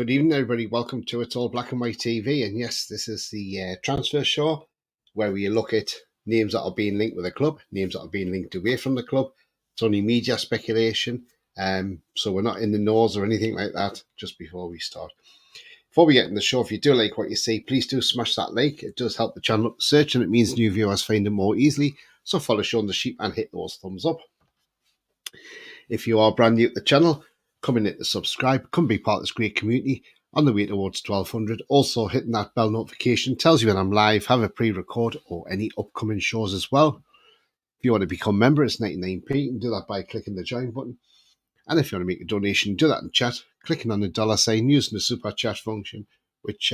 Good evening, everybody. Welcome to It's All Black and White TV. And yes, this is the transfer show where we look at names that are being linked with the club, names that are being linked away from the club. It's only media speculation, so we're not in the nose or anything like that. Just before we start, before we get in the show, if you do like what you see, please do smash that like. It does help the channel up the search, and it means new viewers find it more easily. So follow Sean the Sheep and hit those thumbs up. If you are brand new to the channel, come in, hit the subscribe, come be part of this great community on the way towards 1200. Also, hitting that bell notification tells you when I'm live, have a pre-record or any upcoming shows as well. If you want to become a member, it's 99p. You can do that by clicking the join button. And if you want to make a donation, do that in chat, clicking on the $sign, using the super chat function, which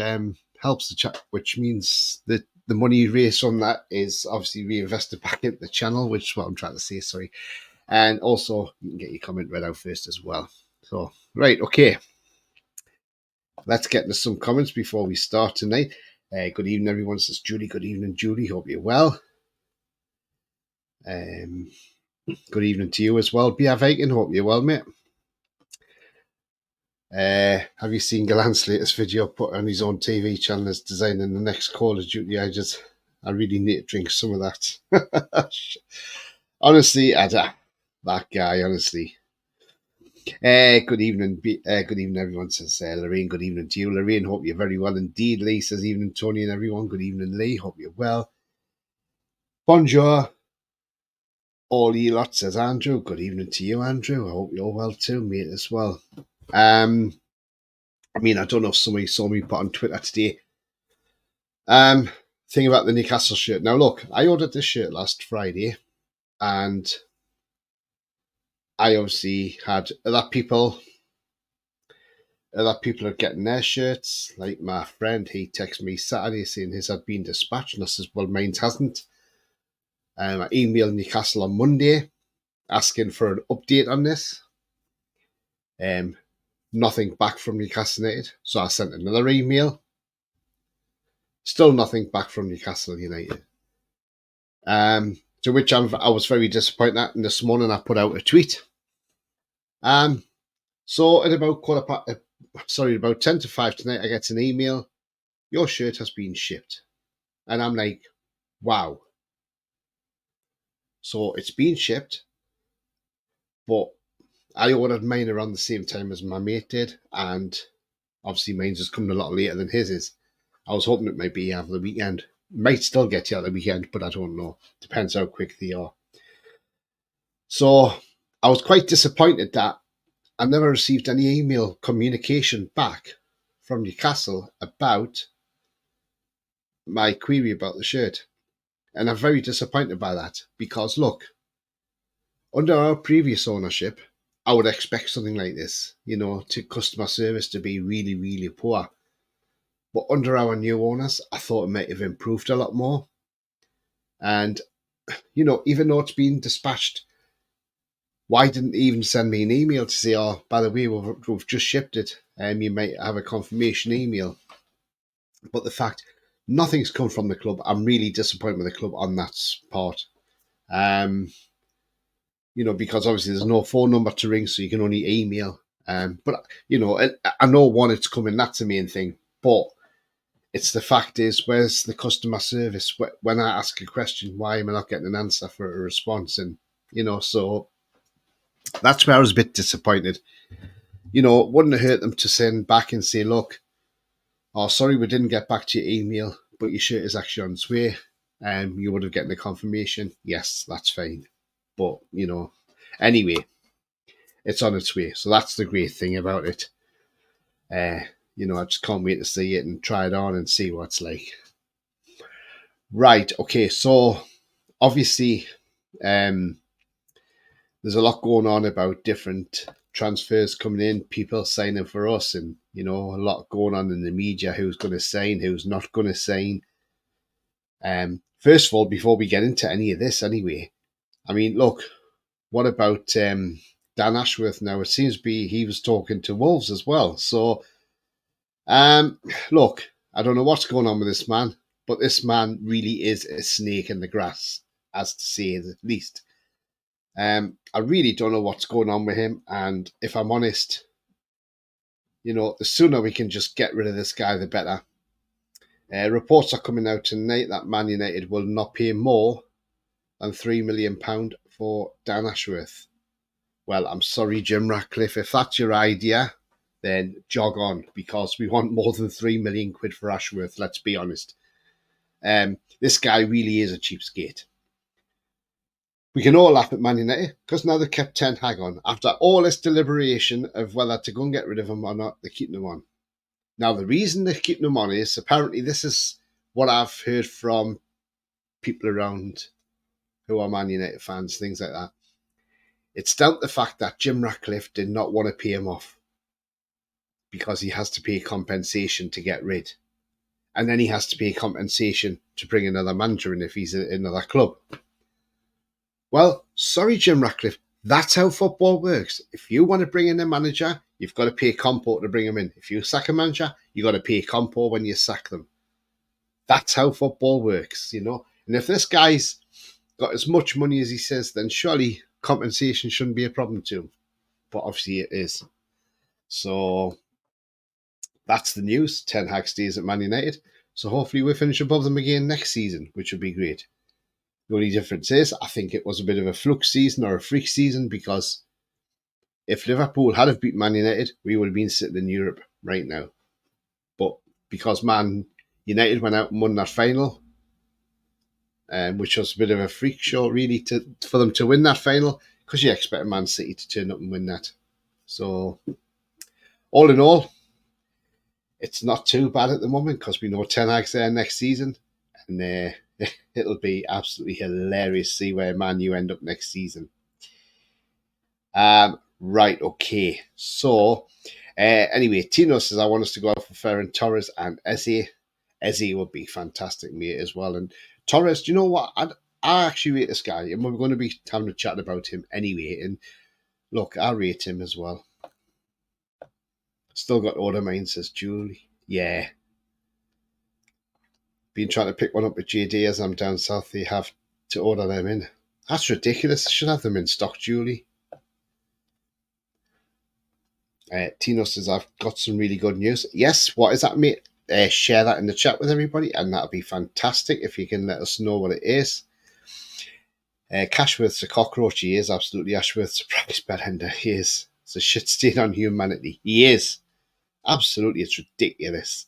helps the chat, which means that the money you raise from that is obviously reinvested back into the channel, which is what I'm trying to say, sorry. And also, you can get your comment read out first as well. So, right, okay. Let's get into some comments before we start tonight. Good evening, everyone. This is Julie. Good evening, Julie. Hope you're well. Good evening to you as well, B.R. Viking. Hope you're well, mate. Have you seen Gallant's latest video put on his own TV channel as designing the next Call of Duty? I really need to drink some of that. Honestly, that guy, honestly. Good evening, everyone, says Lorraine. Good evening to you, Lorraine. Hope you're very well indeed. Lee says, evening, Tony and everyone. Good evening, Lee. Hope you're well. Bonjour. All ye lot, says Andrew. Good evening to you, Andrew. I hope you're well too, mate, as well. I don't know if somebody saw me put on Twitter today. Thing about the Newcastle shirt. Now, look, I ordered this shirt last Friday, and I obviously had other people are getting their shirts. Like my friend, he texted me Saturday saying his had been dispatched, and I says, well, mine hasn't. I emailed Newcastle on Monday asking for an update on this. Nothing back from Newcastle United, so I sent another email. Still nothing back from Newcastle United. To which I was very disappointed at, and this morning I put out a tweet. So at about about 10 to 5 tonight, I get an email. Your shirt has been shipped. And I'm like, wow. So it's been shipped, but I ordered mine around the same time as my mate did, and obviously mine's just coming a lot later than his is. I was hoping it might be over the weekend. Might still get you out the weekend, but I don't know. Depends how quick they are. So I was quite disappointed that I never received any email communication back from Newcastle about my query about the shirt. And I'm very disappointed by that because, look, under our previous ownership, I would expect something like this, to customer service to be really, really poor. But under our new owners, I thought it might have improved a lot more. And, even though it's been dispatched, why didn't they even send me an email to say, oh, by the way, we've just shipped it, and you might have a confirmation email. But the fact nothing's come from the club, I'm really disappointed with the club on that part. Because obviously there's no phone number to ring, so you can only email. But I know one, it's coming, that's the main thing. But it's the fact is, where's the customer service? When I ask a question, why am I not getting an answer for a response? And, so that's where I was a bit disappointed. It wouldn't have hurt them to send back and say, look, oh, sorry, we didn't get back to your email, but your shirt is actually on its way. You would have gotten the confirmation. Yes, that's fine. But, anyway, it's on its way. So that's the great thing about it. I just can't wait to see it and try it on and see what it's like. Right, okay, so obviously there's a lot going on about different transfers coming in, people signing for us, and, a lot going on in the media, who's going to sign, who's not going to sign. First of all, before we get into any of this anyway, look, what about Dan Ashworth now? It seems to be he was talking to Wolves as well. So, look, I don't know what's going on with this man, but this man really is a snake in the grass, as to say the least. I really don't know what's going on with him, and if I'm honest, the sooner we can just get rid of this guy, the better. Reports are coming out tonight that Man United will not pay more than £3 million for Dan Ashworth. Well, I'm sorry, Jim Ratcliffe. If that's your idea, then jog on, because we want more than £3 million for Ashworth, let's be honest. This guy really is a cheapskate. We can all laugh at Man United because now they've kept Ten Hag on. After all this deliberation of whether to go and get rid of him or not, they're keeping him on. Now, the reason they're keeping him on is, apparently, this is what I've heard from people around who are Man United fans, things like that. It's down to the fact that Jim Ratcliffe did not want to pay him off because he has to pay compensation to get rid. And then he has to pay compensation to bring another manager in if he's in another club. Well, sorry, Jim Ratcliffe, that's how football works. If you want to bring in a manager, you've got to pay compo to bring him in. If you sack a manager, you've got to pay compo when you sack them. That's how football works, And if this guy's got as much money as he says, then surely compensation shouldn't be a problem to him. But obviously it is. So that's the news. Ten Hag stays at Man United. So hopefully we'll finish above them again next season, which would be great. The only difference is, I think it was a bit of a fluke season or a freak season, because if Liverpool had have beaten Man United, we would have been sitting in Europe right now. But because Man United went out and won that final, which was a bit of a freak show, really, for them to win that final, because you expect Man City to turn up and win that. So, all in all, it's not too bad at the moment, because we know Ten Hag's there next season, and it'll be absolutely hilarious to see where Man U end up next season. Right, okay. So, anyway, Tino says, I want us to go out for Ferran Torres and Eze. Eze would be fantastic, mate, as well. And Torres, do you know what? I actually rate this guy, and we're going to be having a chat about him anyway. And look, I rate him as well. Still got order mine, says Julie. Yeah. Been trying to pick one up with JD as I'm down south. They have to order them in. That's ridiculous. I should have them in stock, Julie. Tino says, I've got some really good news. Yes, what is that, mate? Share that in the chat with everybody, and that'll be fantastic if you can let us know what it is. Cashworth's a cockroach. He is absolutely. Ashworth's a prize bellender. He is. It's a shit stain on humanity. He is. Absolutely, it's ridiculous.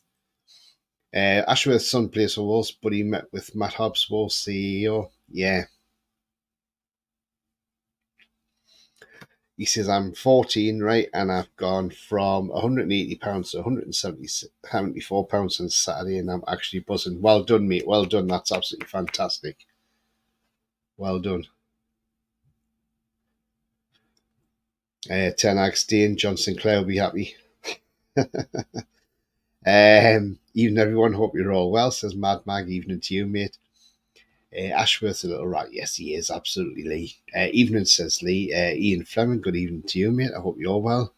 Ashworth's son plays for Wolves, but he met with Matt Hobbs, Wolves CEO. Yeah. He says, I'm 14, right, and I've gone from £180 to £174 since Saturday, and I'm actually buzzing. Well done, mate. Well done. That's absolutely fantastic. Well done. Ten Hag staying. John Sinclair will be happy. Evening, everyone. Hope you're all well, says Mad Mag. Evening to you, mate. Ashworth's a little right. Yes, he is, absolutely, Lee. Evening, says Lee. Ian Fleming, good evening to you, mate. I hope you're well.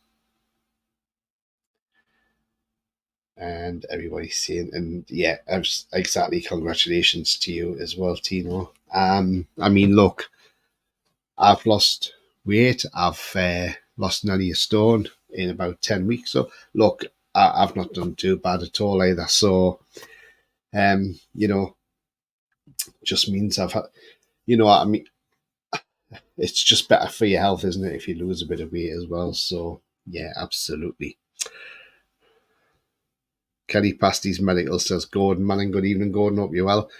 And everybody's saying, and yeah, exactly, congratulations to you as well, Tino. I mean, look, I've lost weight. I've lost nearly a stone in about 10 weeks. So, look, I've not done too bad at all either. So, just means I've had, I mean, it's just better for your health, isn't it, if you lose a bit of weight as well. So, yeah, absolutely. Kelly Pasties Medical says, Gordon Manning, good evening, Gordon, hope you're well.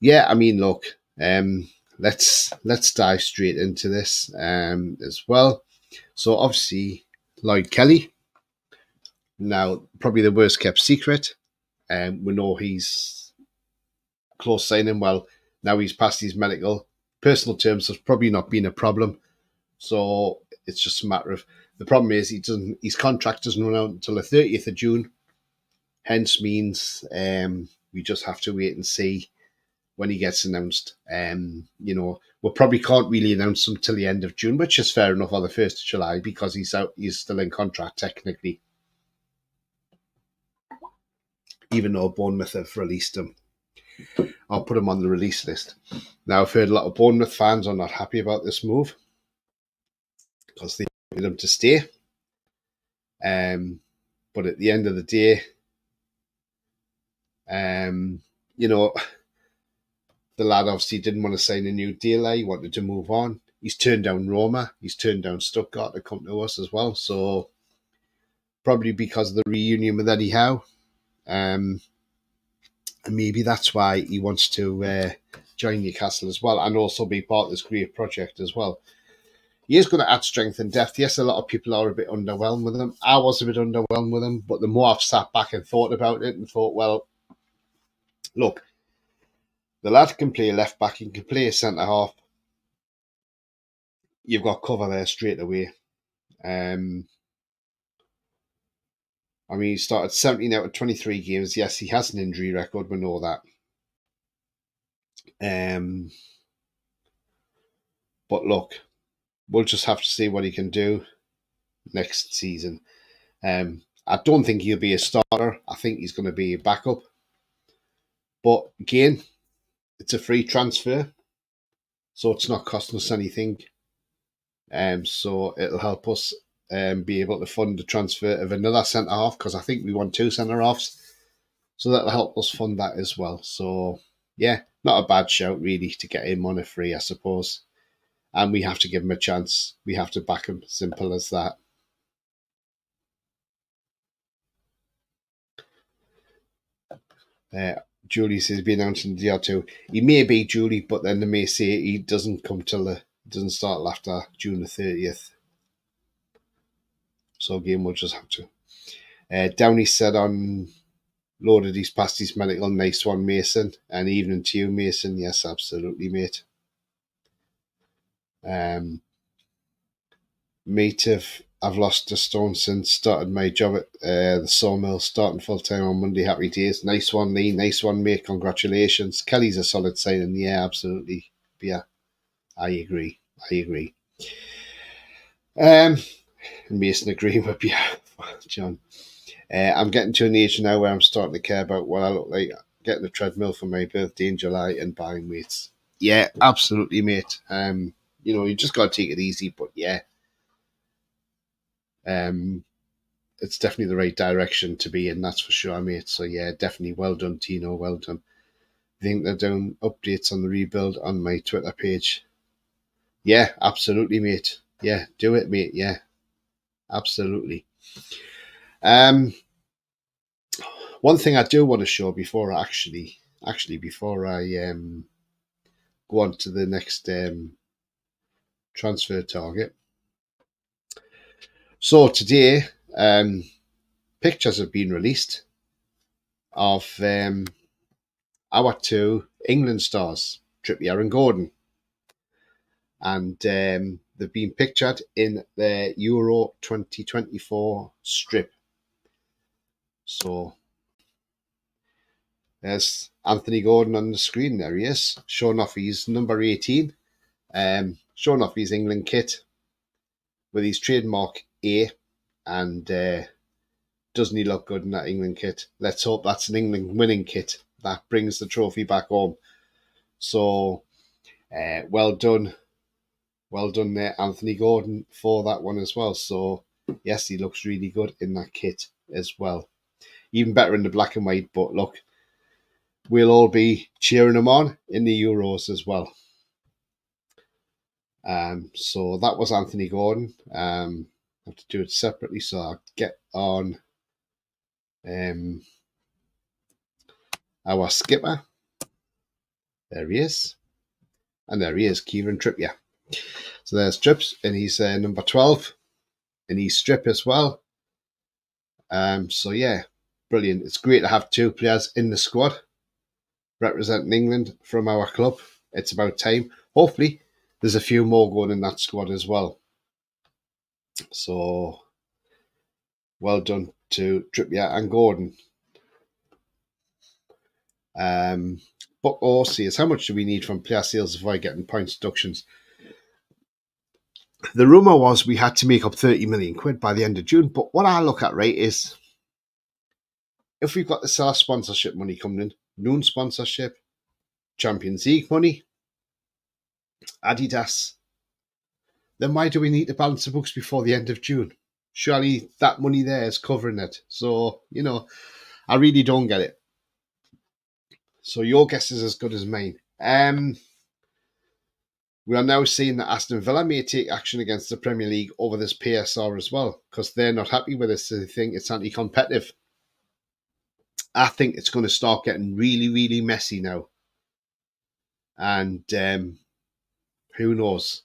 Yeah, I mean, look, let's dive straight into this as well. So, obviously, Lloyd Kelly, now probably the worst kept secret. We know he's close signing. Well, now he's passed his medical. Personal terms has probably not been a problem. So it's just a matter of, the problem is his contract doesn't run out until the 30th of June. Hence means we just have to wait and see when he gets announced. We probably can't really announce him till the end of June, which is fair enough, or the 1st of July, because he's still in contract technically. Even though Bournemouth have released him. I'll put him on the release list. Now, I've heard a lot of Bournemouth fans are not happy about this move because they wanted him to stay. But at the end of the day, you know, the lad obviously didn't want to sign a new deal. He wanted to move on. He's turned down Roma. He's turned down Stuttgart to come to us as well. So probably because of the reunion with Eddie Howe. And maybe that's why he wants to join Newcastle as well, and also be part of this great project as well. He is going to add strength and depth. Yes, a lot of people are a bit underwhelmed with him. I was a bit underwhelmed with him, but the more I've sat back and thought about it and thought, well, look, the lad can play left back, he can play a centre half. You've got cover there straight away. I mean, he started 17 out of 23 games. Yes, he has an injury record. We know that. But look, we'll just have to see what he can do next season. I don't think he'll be a starter. I think he's going to be a backup. But again, it's a free transfer, so it's not costing us anything. So it'll help us be able to fund the transfer of another centre half, because I think we want 2 centre halves. So that'll help us fund that as well. So yeah, not a bad shout really to get him on a free, I suppose. And we have to give him a chance. We have to back him. Simple as that. Julie says he'll be announced in the DR2. He may be, Julie, but then they may say he doesn't come till doesn't start after June the 30th. So again, we'll just have to. Downey said on loaded he's passed his medical. Nice one, Mason. And evening to you, Mason. Yes, absolutely, mate. Mate, I've lost a stone since started my job at the sawmill, starting full time on Monday. Happy days. Nice one, Lee. Nice one, mate. Congratulations. Kelly's a solid signing. Yeah, absolutely. Yeah, I agree. Mason agreeing with you, John. I'm getting to an age now where I'm starting to care about what I look like. Getting a treadmill for my birthday in July and buying weights. Yeah, absolutely, mate. You just got to take it easy, but yeah. It's definitely the right direction to be in, that's for sure, mate. So yeah, definitely well done, Tino, well done. I think they're doing updates on the rebuild on my Twitter page. Yeah, absolutely, mate. Yeah, do it, mate. Yeah, absolutely. One thing I do want to show before I before I go on to the next transfer target. So today, pictures have been released of our 2 England stars, Trippier and Gordon. And they've been pictured in the Euro 2024 strip. So there's Anthony Gordon on the screen. There he is, showing off his number 18, showing off his England kit with his trademark A. And doesn't he look good in that England kit? Let's hope that's an England winning kit that brings the trophy back home. So well done there, Anthony Gordon, for that one as well. So yes, he looks really good in that kit as well. Even better in the black and white, but look, we'll all be cheering him on in the Euros as well. So that was Anthony Gordon. I have to do it separately, so I'll get on our skipper. There he is. And there he is, Kieran Trippier. So there's Trips, and he's number 12, and he's strip as well. So yeah, brilliant. It's great to have 2 players in the squad representing England from our club. It's about time. Hopefully, there's a few more going in that squad as well. So well done to Trippier and Gordon. But also is how much do we need from player sales avoid getting points deductions? The rumour was we had to make up 30 million quid by the end of June, but what I look at, right, is if we've got the SAR sponsorship money coming in, Noon sponsorship, Champions League money, Adidas, then why do we need to balance the books before the end of June? Surely that money there is covering it. So, I really don't get it. So your guess is as good as mine. We are now seeing that Aston Villa may take action against the Premier League over this PSR as well, because they're not happy with this. They think it's anti-competitive. I think it's going to start getting really, really messy now. And who knows?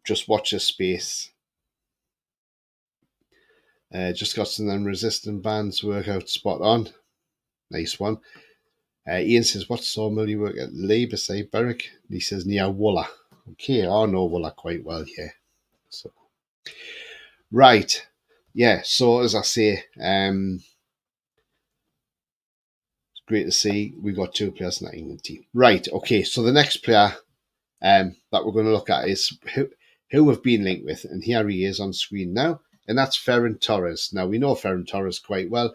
Just watch this space. Just got some of them resistant bands workout spot on. Nice one. Ian says, what sawmill you work at? Labour say Berwick. He says near Wooler. Okay, I know Wooler quite well, yeah. So right. Yeah, so as I say, it's great to see we've got two players in that England team. Right, okay, so the next player that we're going to look at is who we've been linked with, and here he is on screen now, and that's Ferran Torres. Now, we know Ferran Torres quite well.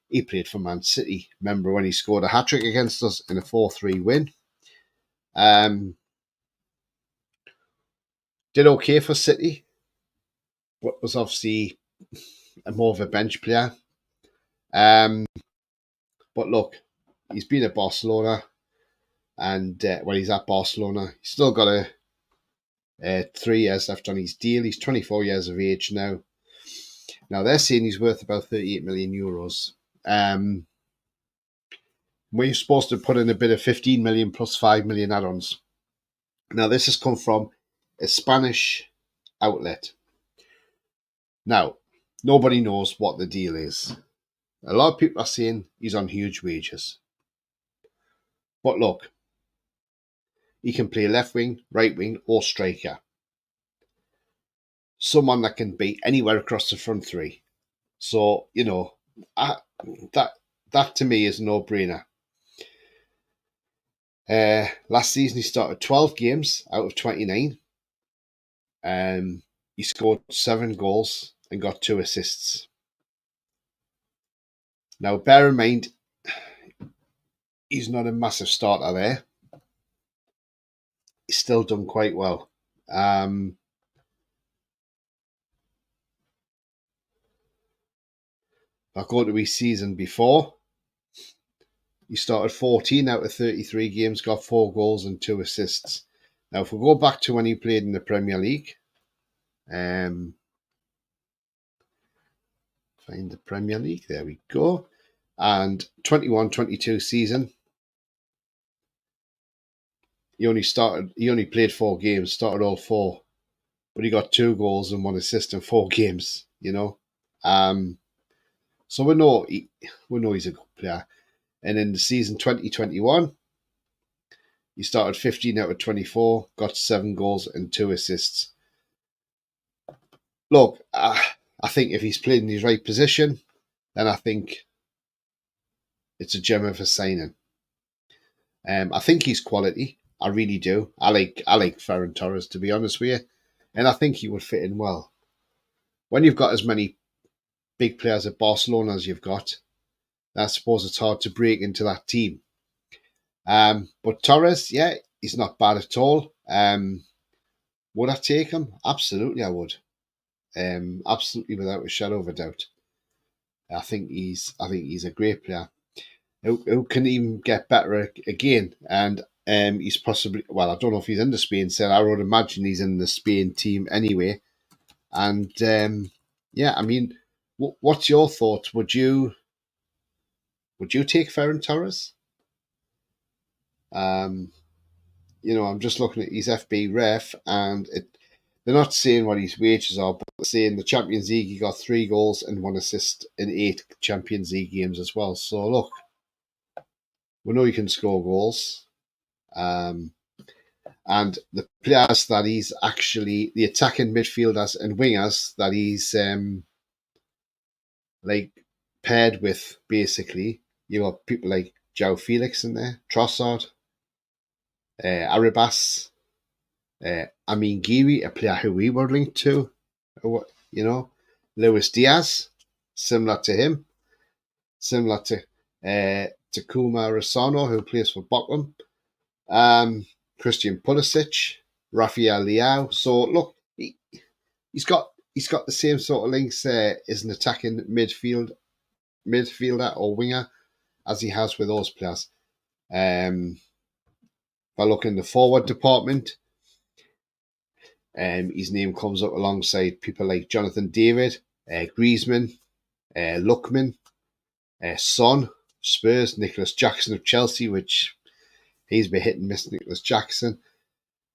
He played for Man City. Remember when he scored a hat-trick against us in a 4-3 win? Did okay for City, but was obviously more of a bench player. But look, he's been at Barcelona, and he's at Barcelona. He's still got 3 years left on his deal. He's 24 years of age now. Now they're saying he's worth about 38 million euros. We're supposed to put in a bid of 15 million plus 5 million add-ons. Now this has come from a Spanish outlet. Now, nobody knows what the deal is. A lot of people are saying he's on huge wages. But look, he can play left wing, right wing, or striker. Someone that can be anywhere across the front three. So, that to me is a no-brainer. Last season he started 12 games out of 29. He scored 7 goals and got 2 assists. Now, bear in mind, he's not a massive starter there. He's still done quite well. I'll go to his season before. He started 14 out of 33 games, got 4 goals and 2 assists. Now, if we go back to when he played in the Premier League, find the Premier League, there we go. And 21-22 season, he only played 4 games, started all 4, but he got 2 goals and 1 assist in 4 games, So we know he's a good player. And in the season 2021, he started 15 out of 24, got 7 goals and 2 assists. Look, I think if he's played in his right position, then I think it's a gem of a signing. I think he's quality. I really do. I like Ferran Torres, to be honest with you, and I think he would fit in well. When you've got as many big players at Barcelona as you've got, I suppose it's hard to break into that team. But Torres, yeah, he's not bad at all. Would I take him? Absolutely, I would. Absolutely, without a shadow of a doubt. I think he's a great player who can even get better again. And he's possibly, well, I don't know if he's in the Spain set. I would imagine he's in the Spain team anyway. And yeah, I mean, what's your thoughts? Would you take Ferran Torres? I'm just looking at his FB ref, and they're not saying what his wages are, but they're saying the Champions League he got 3 goals and 1 assist in 8 Champions League games as well. So look, we know he can score goals. And the players that he's actually, the attacking midfielders and wingers that he's paired with, basically, you got people like João Felix in there, Trossard, Arribas, Amin Giri, a player who we were linked to, Luis Diaz, similar to him, similar to Takuma Rosano, who plays for Bochum, Christian Pulisic, Rafael Leao. So look, he's got he's got the same sort of links as an attacking midfielder or winger as he has with those players. If I look in the forward department, his name comes up alongside people like Jonathan David, Griezmann, Lookman, Son, Spurs, Nicholas Jackson of Chelsea, which he's been hit and miss, Nicholas Jackson.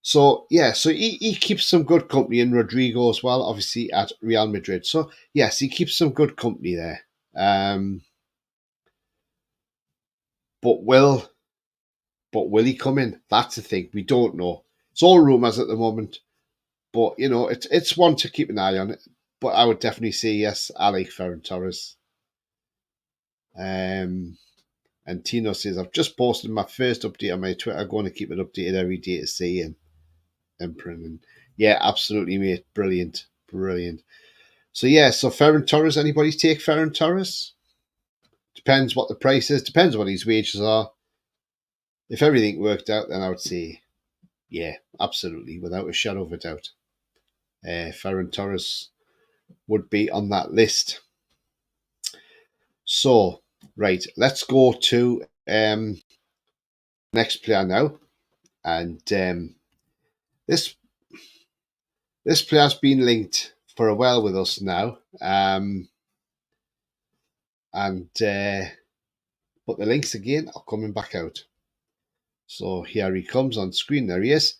So, yeah, so he keeps some good company in Rodrigo as well, obviously at Real Madrid. So, yes, he keeps some good company there. But will he come in? That's the thing. We don't know. It's all rumours at the moment. But, you know, it's one to keep an eye on. But I would definitely say, yes, I like Ferran Torres. And Tino says, I've just posted my first update on my Twitter. I'm going to keep it updated every day to see. And yeah, absolutely, mate. Brilliant. So, yeah, so Ferran Torres, anybody take Ferran Torres? Depends what the price is. Depends what his wages are. If everything worked out, then I would say, yeah, absolutely, without a shadow of a doubt. Ferran Torres would be on that list. So, right, let's go to next player now. And this player's been linked for a while with us now. But the links again are coming back out. So here he comes on screen. There he is.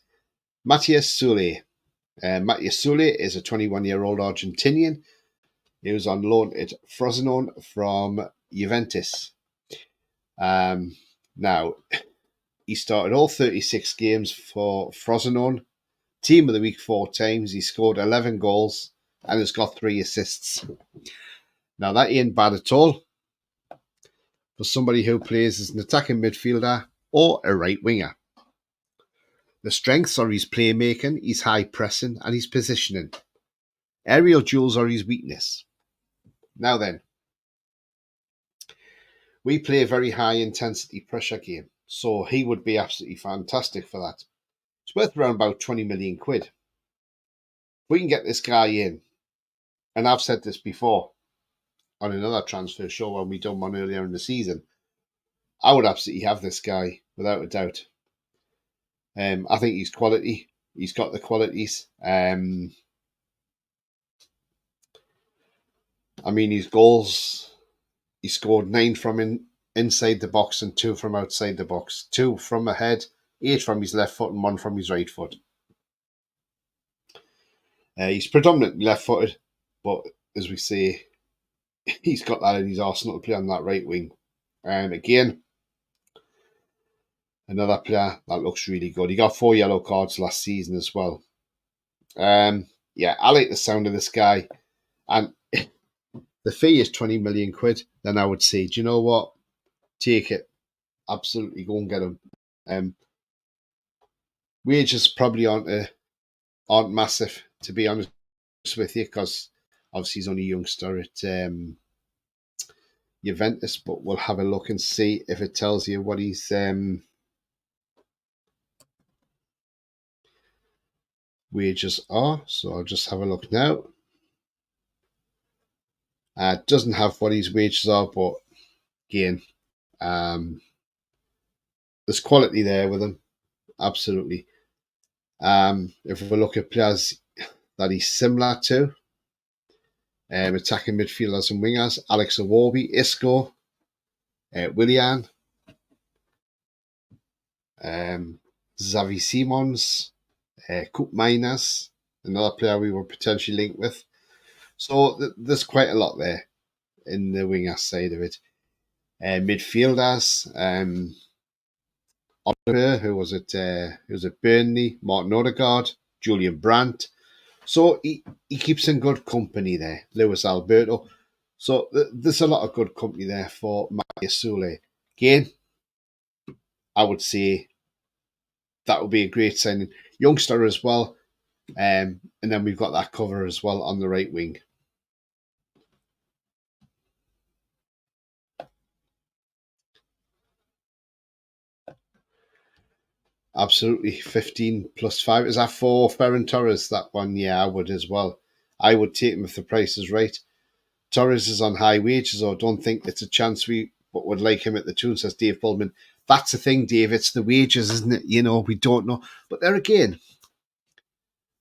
Matias Soulé. Matias Soulé is a 21-year-old Argentinian. He was on loan at Frosinone from Juventus. Now, he started all 36 games for Frosinone. Team of the week 4 times. He scored 11 goals and has got 3 assists. Now, that ain't bad at all for somebody who plays as an attacking midfielder or a right winger. The strengths are his playmaking, his high pressing, and his positioning. Aerial duels are his weakness. Now then, we play a very high intensity pressure game, so he would be absolutely fantastic for that. It's worth around about 20 million quid. If we can get this guy in, and I've said this before on another transfer show when we done one earlier in the season, I would absolutely have this guy without a doubt. I think he's quality. He's got the qualities. I mean, his goals, he scored 9 from inside the box and 2 from outside the box. 2 from ahead, 8 from his left foot and 1 from his right foot. He's predominantly left-footed, but as we say, he's got that in his arsenal to play on that right wing. And again, another player that looks really good. He got 4 yellow cards last season as well. Yeah, I like the sound of this guy. And if the fee is 20 million quid, then I would say, do you know what? Take it. Absolutely go and get him. Wages probably aren't massive, to be honest with you, because obviously he's only a youngster at Juventus, but we'll have a look and see if it tells you what his wages are. So I'll just have a look now. It doesn't have what his wages are, but again, there's quality there with him. Absolutely. If we look at players that he's similar to, attacking midfielders and wingers, Alex Iwobi, Isco, Willian, Xavi Simons, Koop Miners, another player we were potentially linked with. So there's quite a lot there in the winger side of it. Midfielders, Oliver, who was at Burnley, Martin Odegaard, Julian Brandt. So he keeps in good company there. Luis Alberto. So there's a lot of good company there for Matias Soulé. Again, I would say that would be a great signing. Youngster as well. And then we've got that cover as well on the right wing. Absolutely. 15 plus 5. Is that for Ferran Torres, that one? Yeah, I would as well. I would take him if the price is right. Torres is on high wages, or don't think it's a chance we would like him at the tune, says Dave Pullman. That's the thing, Dave. It's the wages, isn't it? You know, we don't know. But there again,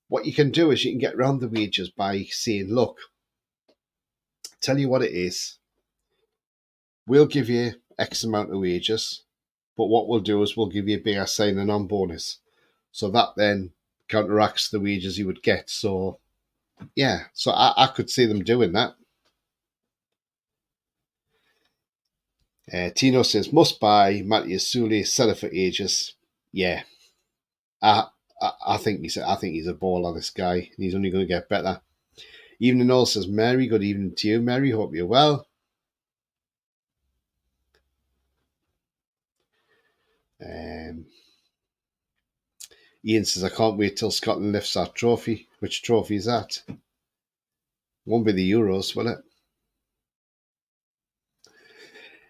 what you can do is you can get around the wages by saying, look, tell you what it is. We'll give you X amount of wages, but what we'll do is we'll give you a bigger signing on bonus. So that then counteracts the wages you would get. So, yeah, so I could see them doing that. Tino says, must buy Matthias Sule, sell it for ages. Yeah, I think he's a baller, this guy. He's only going to get better. Evening all, says Mary. Good evening to you, Mary. Hope you're well. Ian says, I can't wait till Scotland lifts that trophy. Which trophy is that? Won't be the Euros, will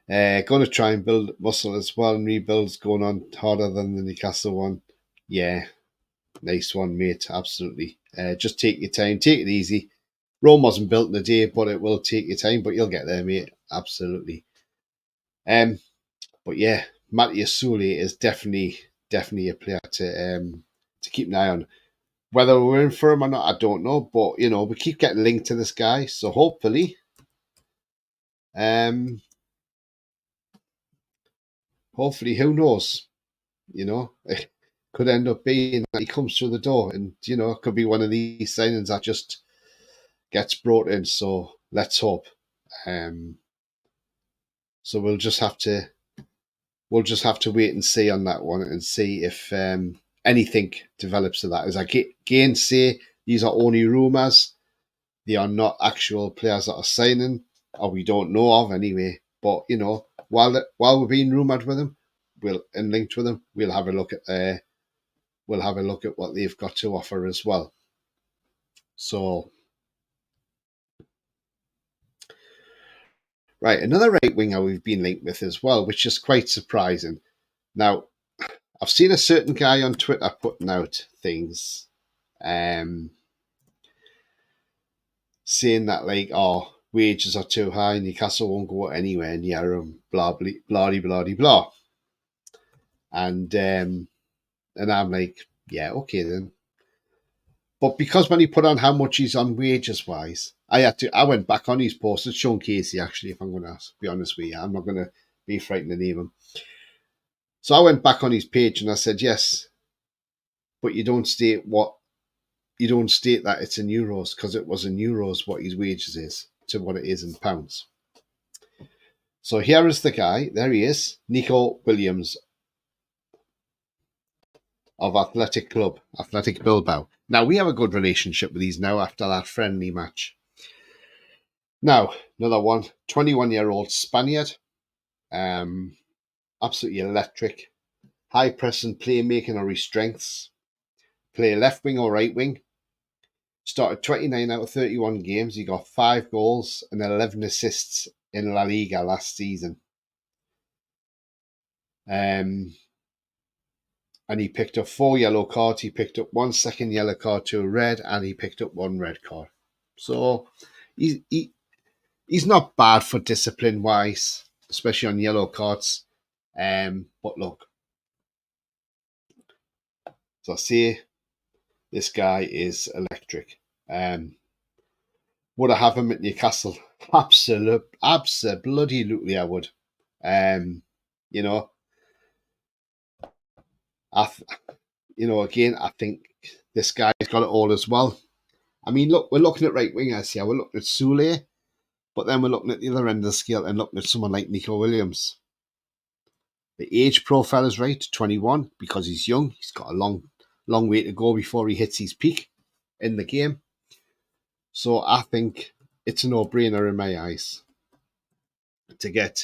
it? Going to try and build muscle as well, and rebuild's going on harder than the Newcastle one. Yeah, nice one, mate. Absolutely. Just take your time, take it easy. Rome wasn't built in a day, but it will take your time. But you'll get there, mate. Absolutely. But yeah, Matthias Sule is definitely a player to keep an eye on. Whether we're in for him or not, I don't know. But you know, we keep getting linked to this guy, so hopefully, who knows? You know, it could end up being that he comes through the door, and you know, it could be one of these signings that just gets brought in. So let's hope. So we'll just have to wait and see on that one, and see if anything develops to that. As I again say, these are only rumours. They are not actual players that are signing, or we don't know of anyway. But you know, while we're being rumoured with them, and linked with them, we'll have a look at what they've got to offer as well. So, right, another right winger we've been linked with as well, which is quite surprising. Now, I've seen a certain guy on Twitter putting out things, saying that like, oh, wages are too high, Newcastle won't go anywhere near them, blah blah blah blah blah. And I'm like, yeah, okay then. But because when he put on how much he's on wages wise, I went back on his post. It's Sean Casey, actually, if I'm going to be honest with you. I'm not going to be frightened to name him. So I went back on his page and I said, yes, but you don't state that it's in euros, because it was in euros what his wages is to what it is in pounds. So here is the guy. There he is, Nico Williams of Athletic Bilbao. Now, we have a good relationship with these now after that friendly match. Now, another one, 21-year-old Spaniard. Absolutely electric. High press and playmaking are his strengths. Play left wing or right wing. Started 29 out of 31 games. He got 5 goals and 11 assists in La Liga last season. And he picked up 4 yellow cards. He picked up 1 second yellow card to a red, and he picked up 1 red card. So he's not bad for discipline wise, especially on yellow cards. But look, so I see this guy is electric. Would I have him at Newcastle? Absolutely, I would. You know, again, I think this guy's got it all as well. I mean, look, we're looking at right wingers here. We're looking at Sule, but then we're looking at the other end of the scale and looking at someone like Nico Williams. The age profile is right, 21, because he's young. He's got a long way to go before he hits his peak in the game. So I think it's a no-brainer in my eyes to get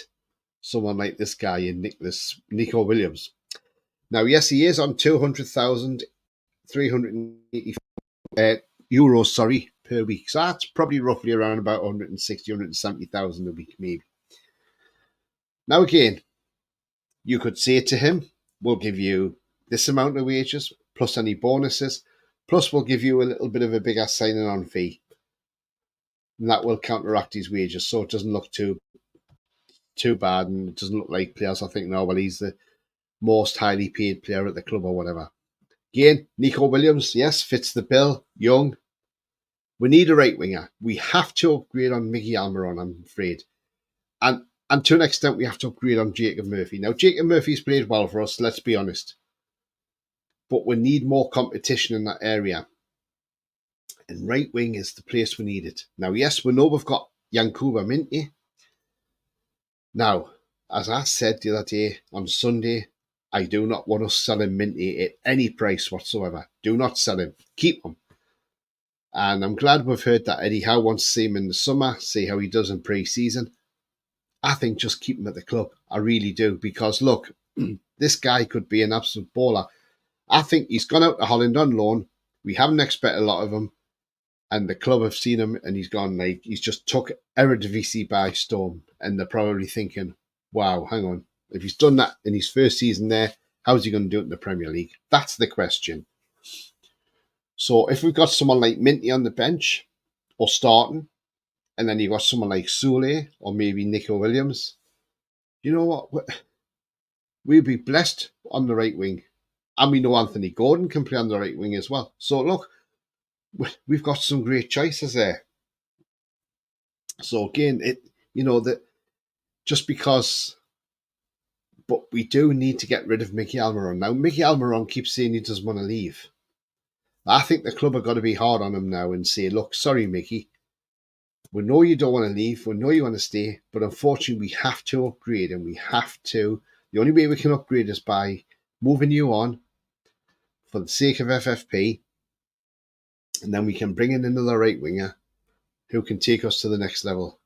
someone like this guy in Nico Williams. Now, yes, he is on 200,380 euros, per week. So that's probably roughly around about 160, 170,000 a week, maybe. Now, again, you could say to him, we'll give you this amount of wages, plus any bonuses, plus we'll give you a little bit of a bigger signing on fee. and that will counteract his wages, so it doesn't look too bad, and it doesn't look like players I think, no, well, he's the most highly paid player at the club or whatever. Again, Nico Williams, yes, fits the bill. Young. We need a right winger. We have to upgrade on Mickey Almiron, I'm afraid. And to an extent, we have to upgrade on Jacob Murphy. Now, Jacob Murphy's played well for us, let's be honest. But we need more competition in that area. And right wing is the place we need it. Now, yes, we know we've got Yankuba Minteh. Now, as I said the other day on Sunday, I do not want us selling Minteh at any price whatsoever. Do not sell him. Keep him. And I'm glad we've heard that Eddie Howe wants to see him in the summer, see how he does in pre-season. I think just keep him at the club. I really do. Because, look, this guy could be an absolute baller. I think he's gone out to Holland on loan. We haven't expected a lot of him. And the club have seen him and he's gone, like, he's just took Eredivisie by storm. And they're probably thinking, wow, hang on. If he's done that in his first season there, how's he going to do it in the Premier League? That's the question. So if we've got someone like Minteh on the bench or starting, and then you've got someone like Soulé or maybe Nico Williams, you know what? We'll be blessed on the right wing. And we know Anthony Gordon can play on the right wing as well. So look, we've got some great choices there. So again, that just because, but we do need to get rid of Mickey Almiron. Now, Mickey Almiron keeps saying he doesn't want to leave. I think the club have got to be hard on him now and say, look, sorry, Mickey, we know you don't want to leave, we know you want to stay, but unfortunately we have to upgrade, and we have to. The only way we can upgrade is by moving you on for the sake of FFP, and then we can bring in another right winger who can take us to the next level.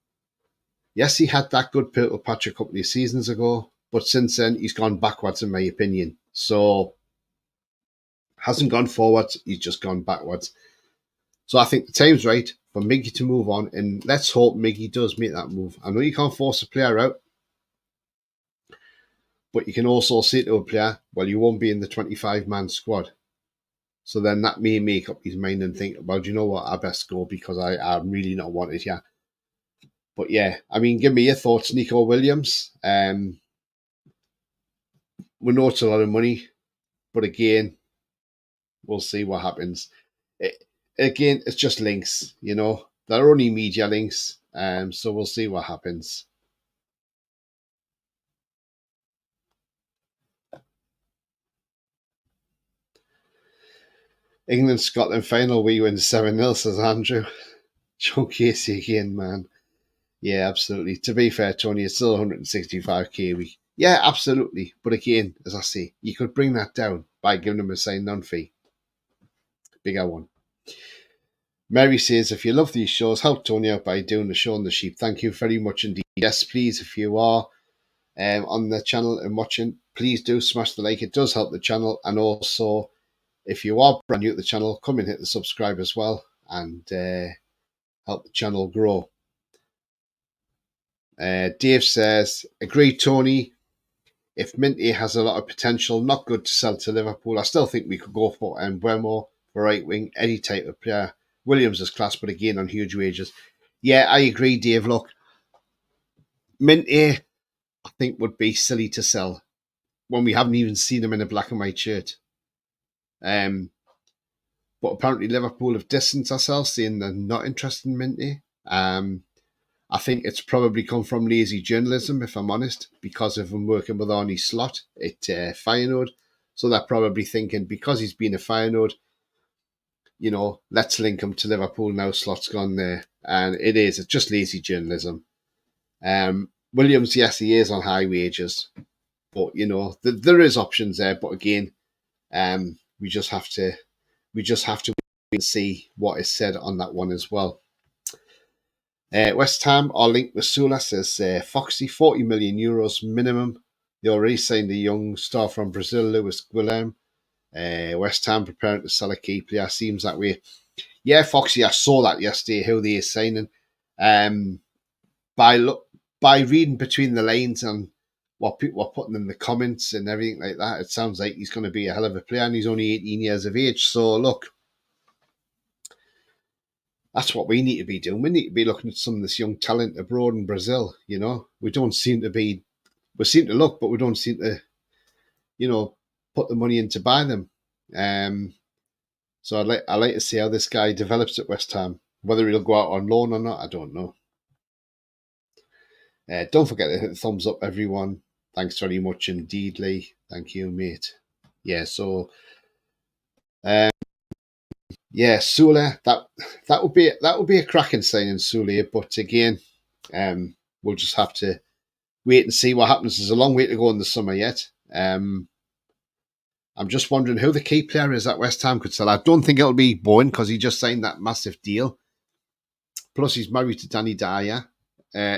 Yes, he had that good purple patch a couple of seasons ago, but since then he's gone backwards, in my opinion. So, hasn't gone forwards, he's just gone backwards. So I think the time's right for Miggy to move on, and let's hope Miggy does make that move. I know you can't force a player out, but you can also say to a player, well, you won't be in the 25-man squad. So then that may make up his mind and think, well, do you know what, I best go because I'm really not wanted here. But yeah, I mean, give me your thoughts, Nico Williams. We know it's a lot of money, but again, we'll see what happens. Again, it's just links, They're only media links, so we'll see what happens. England-Scotland final, we win 7-0, says Andrew. Joe Casey again, man. Yeah, absolutely. To be fair, Tony, it's still 165k a week. Yeah, absolutely. But again, as I say, you could bring that down by giving them a sign-on fee. Bigger one. Mary says, if you love these shows, help Tony out by doing the show on the sheep. Thank you very much indeed. Yes, please, if you are on the channel and watching, please do smash the like. It does help the channel. And also, if you are brand new to the channel, come and hit the subscribe as well and help the channel grow. Dave says, agree, Tony. If Minteh has a lot of potential, not good to sell to Liverpool. I still think we could go for Mbeumo for right wing, any type of player. Williams is class, but again on huge wages. Yeah, I agree, Dave. Look, Minteh, I think, would be silly to sell when we haven't even seen him in a black and white shirt. But apparently Liverpool have distanced ourselves, saying they're not interested in Minteh. I think it's probably come from lazy journalism, if I'm honest, because of him working with Arne Slot at Feyenoord. So they're probably thinking, because he's been a Feyenoord, let's link him to Liverpool now. Slot's gone there. And it's just lazy journalism. Williams, yes, he is on high wages. But, there is options there. But again, we just have to wait and see what is said on that one as well. West Ham are linked with Sula, says Foxy, 40 million euros minimum. They already signed a young star from Brazil, Luis Guilherme. West Ham preparing to sell a key player, seems that way. Yeah, Foxy, I saw that yesterday, who they are signing. By reading between the lines and what people are putting in the comments and everything like that, it sounds like he's going to be a hell of a player, and he's only 18 years of age. So look, That's what we need to be doing. We need to be looking at some of this young talent abroad in Brazil. You know, we seem to look, but we don't seem to, put the money in to buy them. So I like to see how this guy develops at West Ham. Whether he'll go out on loan or not, I don't know. Don't forget to hit the thumbs up, everyone. Thanks very much indeed, Lee. Thank you, mate. Yeah, so Sule, that would be a cracking signing, Sule. But again, we'll just have to wait and see what happens. There's a long way to go in the summer yet. I'm just wondering who the key player is at West Ham could sell. I don't think it'll be Bowen because he just signed that massive deal. Plus, he's married to Danny Dyer.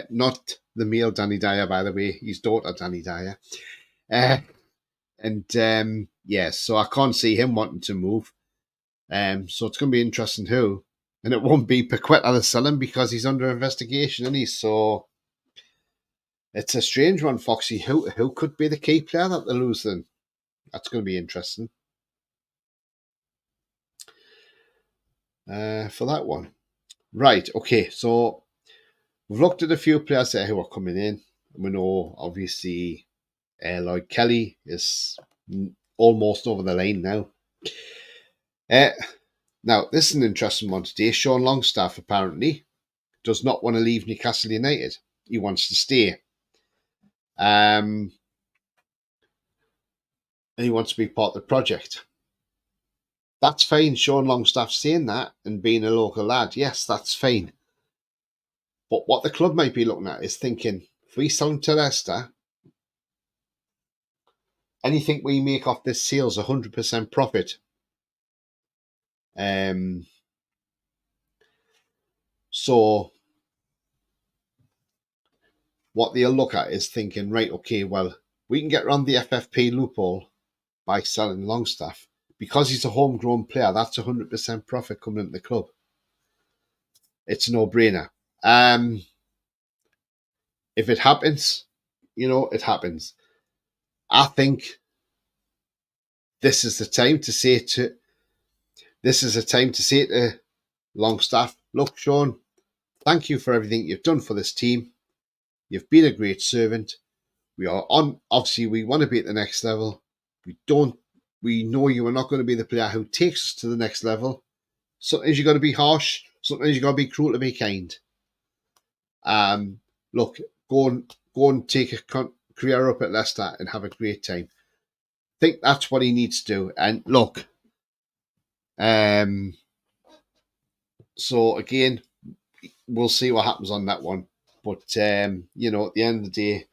Not the male Danny Dyer, by the way. His daughter, Danny Dyer. So I can't see him wanting to move. So it's going to be interesting who. And it won't be Paqueta to sell him because he's under investigation, isn't he? So it's a strange one, Foxy. Who could be the key player that they're losing? That's going to be interesting. For that one. Right, okay. So we've looked at a few players there who are coming in. We know, obviously, Lloyd Kelly is almost over the line now. Now, this is an interesting one today. Sean Longstaff apparently does not want to leave Newcastle United. He wants to stay. And he wants to be part of the project. That's fine. Sean Longstaff saying that and being a local lad. Yes, that's fine. But what the club might be looking at is thinking, if we sell him to Leicester, anything we make off this sale is 100% profit. So what they'll look at is thinking, right, okay, well, we can get around the FFP loophole by selling Longstaff. Because he's a homegrown player, that's 100% profit coming into the club. It's a no-brainer. If it happens, it happens. I think this is the time to say to Longstaff, look, Sean, thank you for everything you've done for this team. You've been a great servant. We are on, obviously, we want to be at the next level. We know you are not going to be the player who takes us to the next level. Sometimes you've got to be harsh. Sometimes you've got to be cruel to be kind. Look, go and take a career up at Leicester and have a great time. I think that's what he needs to do. And look, so again, we'll see what happens on that one. But, at the end of the day,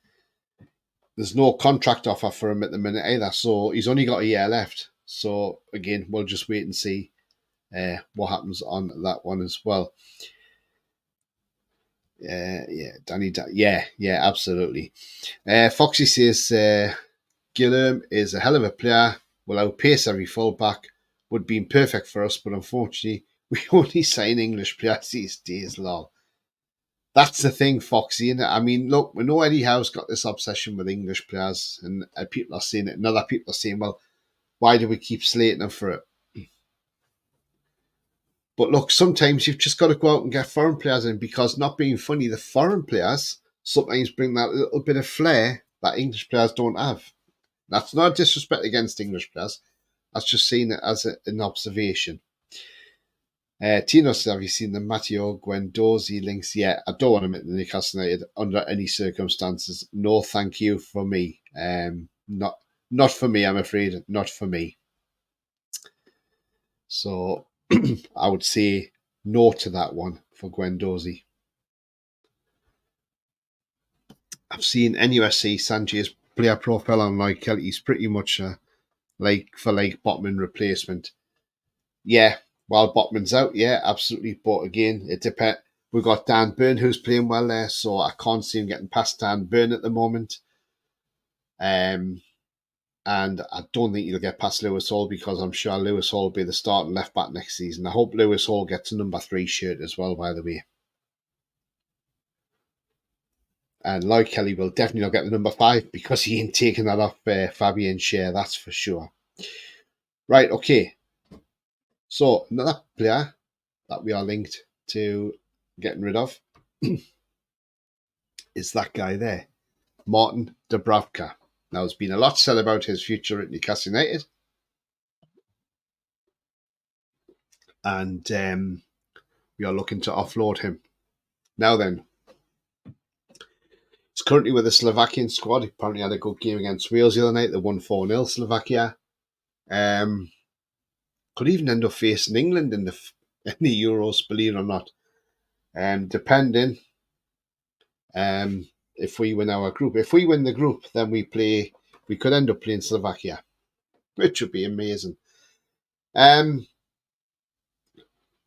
there's no contract offer for him at the minute either. So he's only got a year left. So again, we'll just wait and see what happens on that one as well. Danny. Absolutely. Foxy says Guillaume is a hell of a player. Will outpace every fullback. Would be perfect for us, but unfortunately, we only sign English players these days, lol. That's the thing, Foxy, isn't it? I mean, look, we know Eddie Howe's got this obsession with English players, and people are saying it, and other people are saying, well, why do we keep slating them for it? But look, sometimes you've just got to go out and get foreign players in, because not being funny, the foreign players sometimes bring that little bit of flair that English players don't have. That's not disrespect against English players. That's just seen it as an observation. Tino says, have you seen the Matteo Guendouzi links? Yeah, I don't want him at the Newcastle United under any circumstances. No, thank you for me. Not for me, I'm afraid. Not for me. So I would say no to that one for Guendouzi. I've seen NUSC Sanchez player profile on Lloyd Kelly. He's pretty much like Botman replacement. Yeah, while Botman's out, yeah, absolutely. But again, it depends. We've got Dan Burn who's playing well there, so I can't see him getting past Dan Burn at the moment. And I don't think he'll get past Lewis Hall, because I'm sure Lewis Hall will be the starting left back next season. I hope Lewis Hall gets a number 3 shirt as well, by the way. And Lloyd Kelly will definitely not get the number 5, because he ain't taking that off Fabian Schär, that's for sure. Right, okay. So, another player that we are linked to getting rid of is that guy there, Martin Dubravka. Now, there's been a lot said about his future at Newcastle United, and we are looking to offload him. Now then, he's currently with the Slovakian squad. He apparently had a good game against Wales the other night. They won 4-0, Slovakia. Could even end up facing England in the Euros, believe it or not. Depending if we win our group. If we win the group, then we could end up playing Slovakia, which would be amazing.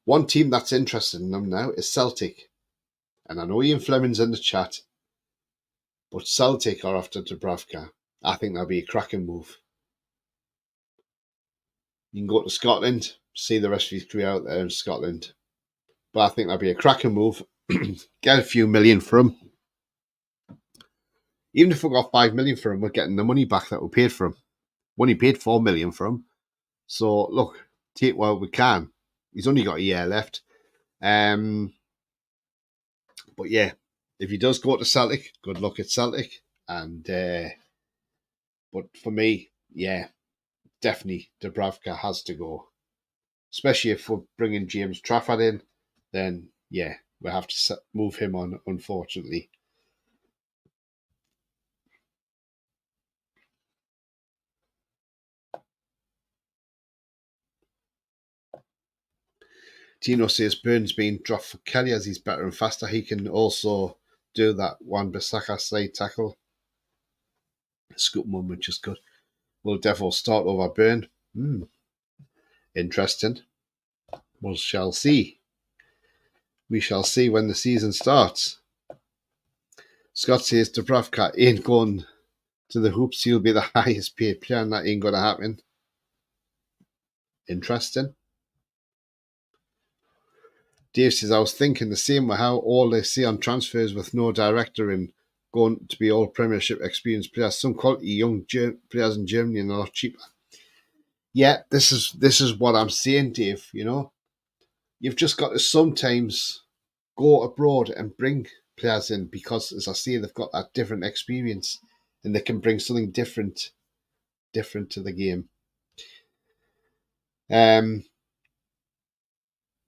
One team that's interested in them now is Celtic. And I know Ian Fleming's in the chat, but Celtic are after Dubravka. I think that'll be a cracking move. You can go to Scotland, see the rest of his career out there in Scotland. But I think that'd be a cracking move. Get a few million for him. Even if we got 5 million for him, we're getting the money back that we paid for him. We only paid 4 million for him. So look, take what we can. He's only got a year left. But yeah, if he does go to Celtic, good luck at Celtic. And but for me, yeah, definitely Dubravka has to go. Especially if we're bringing James Trafford in, then yeah, we'll have to move him on, unfortunately. Tino says Burns being dropped for Kelly as he's better and faster. He can also do that Wan-Bissaka slide tackle. Scoop one, which is good. Will Devil start over Burn? Interesting. We shall see. We shall see when the season starts. Scott says Dubravka ain't going to the hoops. He'll be the highest paid player, and that ain't going to happen. Interesting. Dave says, I was thinking the same way how all they see on transfers with no director and going to be all Premiership experienced players. Some quality young players in Germany and a lot cheaper. Yeah, this is what I'm saying, Dave. You know, you've just got to sometimes go abroad and bring players in because, as I say, they've got that different experience and they can bring something different to the game.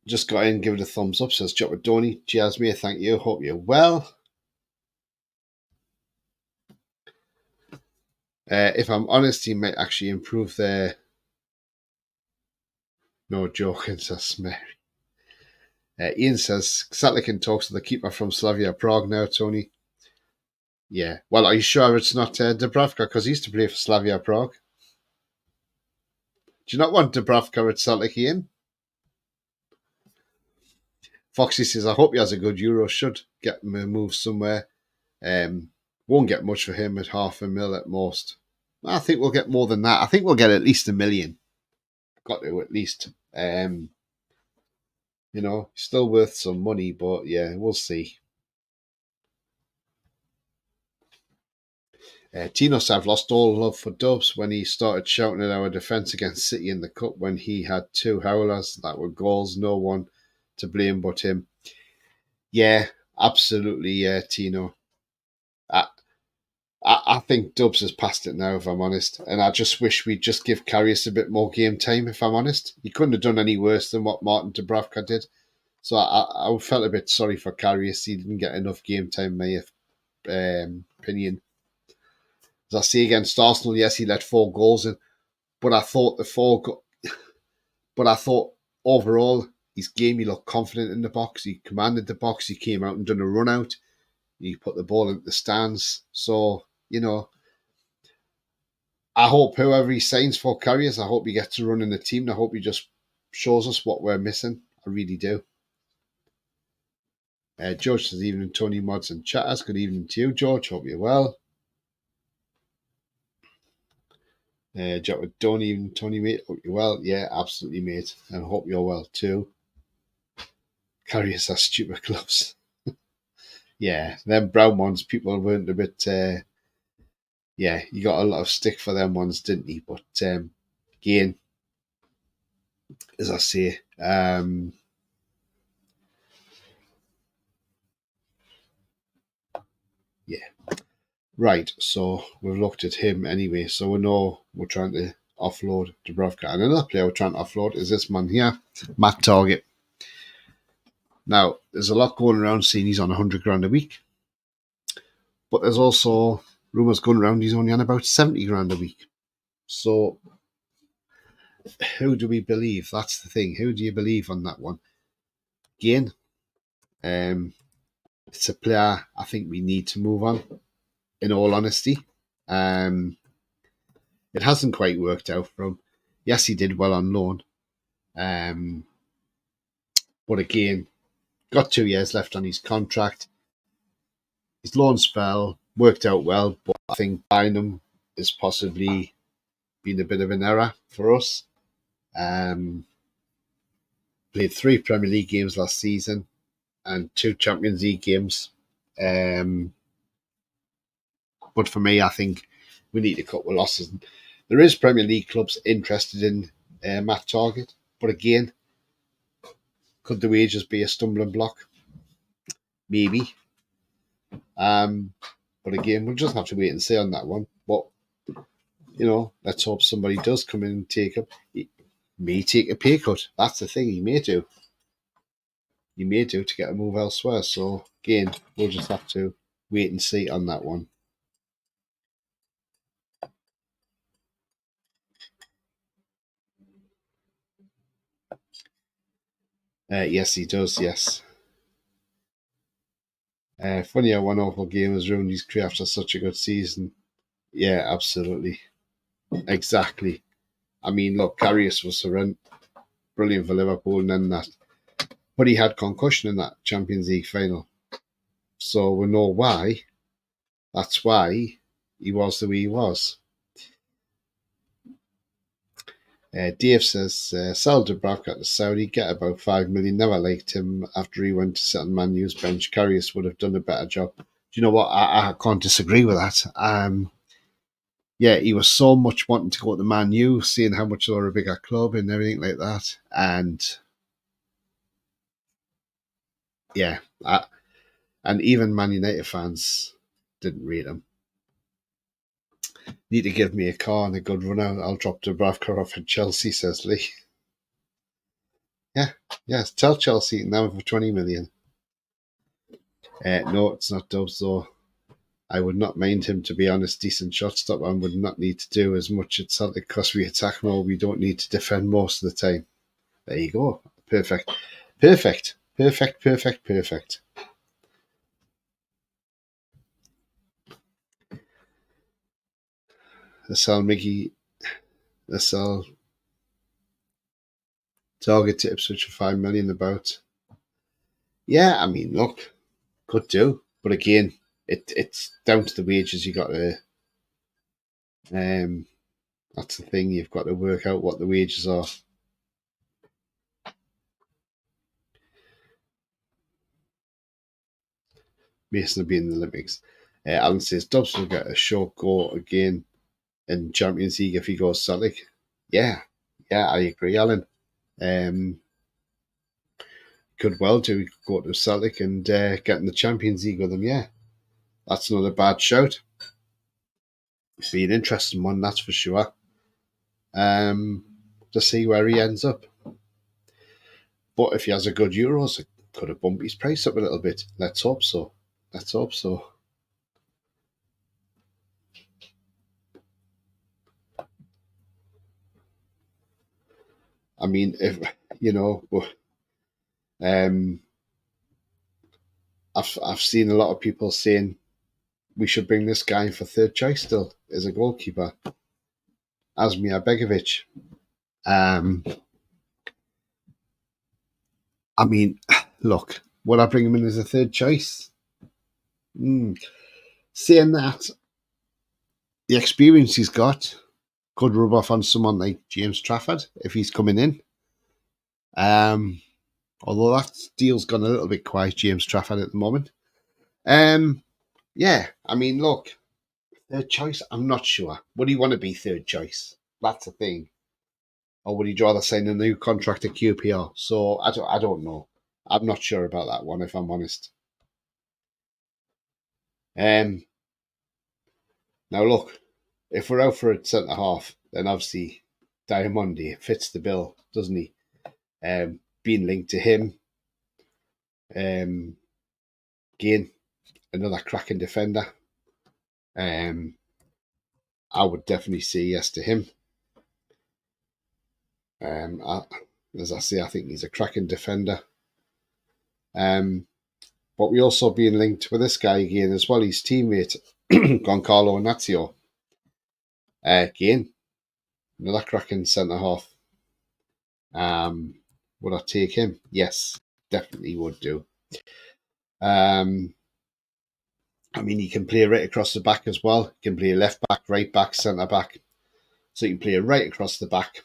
Just got in, give it a thumbs up, says Chopper Donny. Cheers, mate. Thank you. Hope you're well. If I'm honest, he might actually improve their. No joking, says Mary. Ian says Celtic can talk to the keeper from Slavia Prague now, Tony. Yeah. Well, are you sure it's not Dubravka? Because he used to play for Slavia Prague. Do you not want Dubravka at Celtic, Ian? Foxy says, I hope he has a good Euro. Should get him a move somewhere. Won't get much for him at $500,000 at most. I think we'll get more than that. I think we'll get at least $1 million. Got to at least. You know, still worth some money, but yeah, we'll see. Tinos, I've lost all love for Dubs when he started shouting at our defence against City in the Cup when he had 2 howlers that were goals. No one to blame but him. Yeah, absolutely, yeah, Tino. I think Dubs has passed it now, if I'm honest. And I just wish we'd just give Karius a bit more game time, if I'm honest. He couldn't have done any worse than what Martin Dubravka did. So I felt a bit sorry for Karius. He didn't get enough game time, in my opinion. As I say against Arsenal, yes, he let 4 goals in. But I thought overall, his game, he looked confident in the box. He commanded the box. He came out and done a run out. He put the ball into the stands. So, you know, I hope whoever he signs for Karius, I hope he gets to run in the team. I hope he just shows us what we're missing. I really do. George says, evening, Tony, mods and chatters. Good evening to you, George. Hope you're well. Don't even Tony, mate. Hope you're well. Yeah, absolutely, mate. And hope you're well too. Karius has stupid gloves. Yeah, them brown ones, people weren't a bit. Yeah, you got a lot of stick for them ones, didn't you? But again, as I say, Yeah. Right, so we've looked at him anyway, so we know we're trying to offload Dubravka. And another player we're trying to offload is this man here, Matt Target. Now, there's a lot going around saying he's on 100 grand a week, but there's also rumours going around he's only on about 70 grand a week. So, who do we believe? That's the thing. Who do you believe on that one? Again, it's a player I think we need to move on, in all honesty. It hasn't quite worked out for him. Yes, he did well on loan. But again, got 2 years left on his contract. His loan spell worked out well, but I think buying him has possibly been a bit of an error for us. Played 3 Premier League games last season and 2 Champions League games. But for me, I think we need to cut with losses. There is Premier League clubs interested in Matt Target, but again, could the wages be a stumbling block? Maybe. But again, we'll just have to wait and see on that one. But let's hope somebody does come in and take he may take a pay cut. That's the thing. He may do. He may do to get a move elsewhere. So again, we'll just have to wait and see on that one. Yes, he does. Yes. Funny how one awful game has ruined his career after such a good season. Yeah, absolutely. Exactly. I mean, look, Karius was brilliant for Liverpool and then that. But he had concussion in that Champions League final. So we know why. That's why he was the way he was. Dave says, sell Dubravka to Saudi, get about 5 million. Never liked him after he went to sit on Man U's bench. Karius would have done a better job. Do you know what? I can't disagree with that. Yeah, he was so much wanting to go to Man U, seeing how much they were a bigger club and everything like that. And yeah, and even Man United fans didn't rate him. Need to give me a car and a good run out. I'll drop Dubravka off at Chelsea, says Lee. Yeah, tell Chelsea now for 20 million. No, it's not Dubs though. I would not mind him, to be honest. Decent shot stopper and would not need to do as much at Celtic because we attack more. We don't need to defend most of the time. There you go. Perfect. The sell Mickey. The sell Target to Ipswich for 5 million about. Yeah, I mean, look, could do. But again, it's down to the wages you got to. That's the thing. You've got to work out what the wages are. Mason will be in the Olympics. Alan says Dobbs will get a short go again in Champions League if he goes Celtic. Yeah, I agree, Alan. Could well do go to Celtic and get in the Champions League with them. Yeah, that's not a bad shout. Be an interesting one, that's for sure. To see where he ends up. But if he has a good Euros, it could have bumped his price up a little bit. Let's hope so. I mean, if I've seen a lot of people saying we should bring this guy in for third choice still as a goalkeeper, Asmir Begovic. I mean, look, would I bring him in as a third choice? Saying that, the experience he's got could rub off on someone like James Trafford if he's coming in. Although that deal's gone a little bit quiet, James Trafford at the moment. Yeah, I mean, look, third choice, I'm not sure. Would he want to be third choice? That's the thing. Or would he rather sign a new contract at QPR? So I don't know. I'm not sure about that one, if I'm honest. Now look, if we're out for a centre half, then obviously Diamondi fits the bill, doesn't he? Being linked to him, again, another cracking defender. I would definitely say yes to him. As I say, I think he's a cracking defender. But we also being linked with this guy again as well, his teammate, Giancarlo Nazio. Again, another cracking centre half. Would I take him? Yes, definitely would do. I mean, he can play right across the back as well. He can play left back, right back, centre back. So he can play right across the back.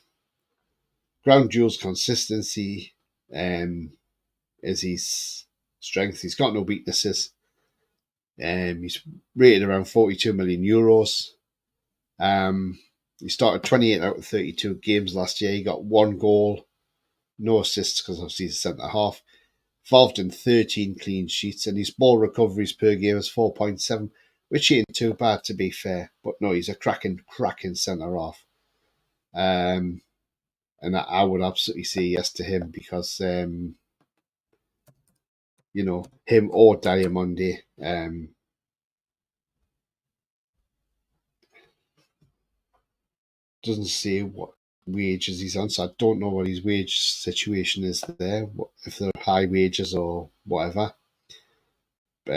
Ground duels consistency is his strength. He's got no weaknesses. He's rated around 42 million euros. He started 28 out of 32 games last year. He got 1 goal, no assists because obviously he's a centre half. Involved in 13 clean sheets, and his ball recoveries per game is 4.7, which ain't too bad to be fair. But no, he's a cracking centre half. And I would absolutely say yes to him because, him or Diamondi, doesn't say what wages he's on, so I don't know what his wage situation is there, if they're high wages or whatever. But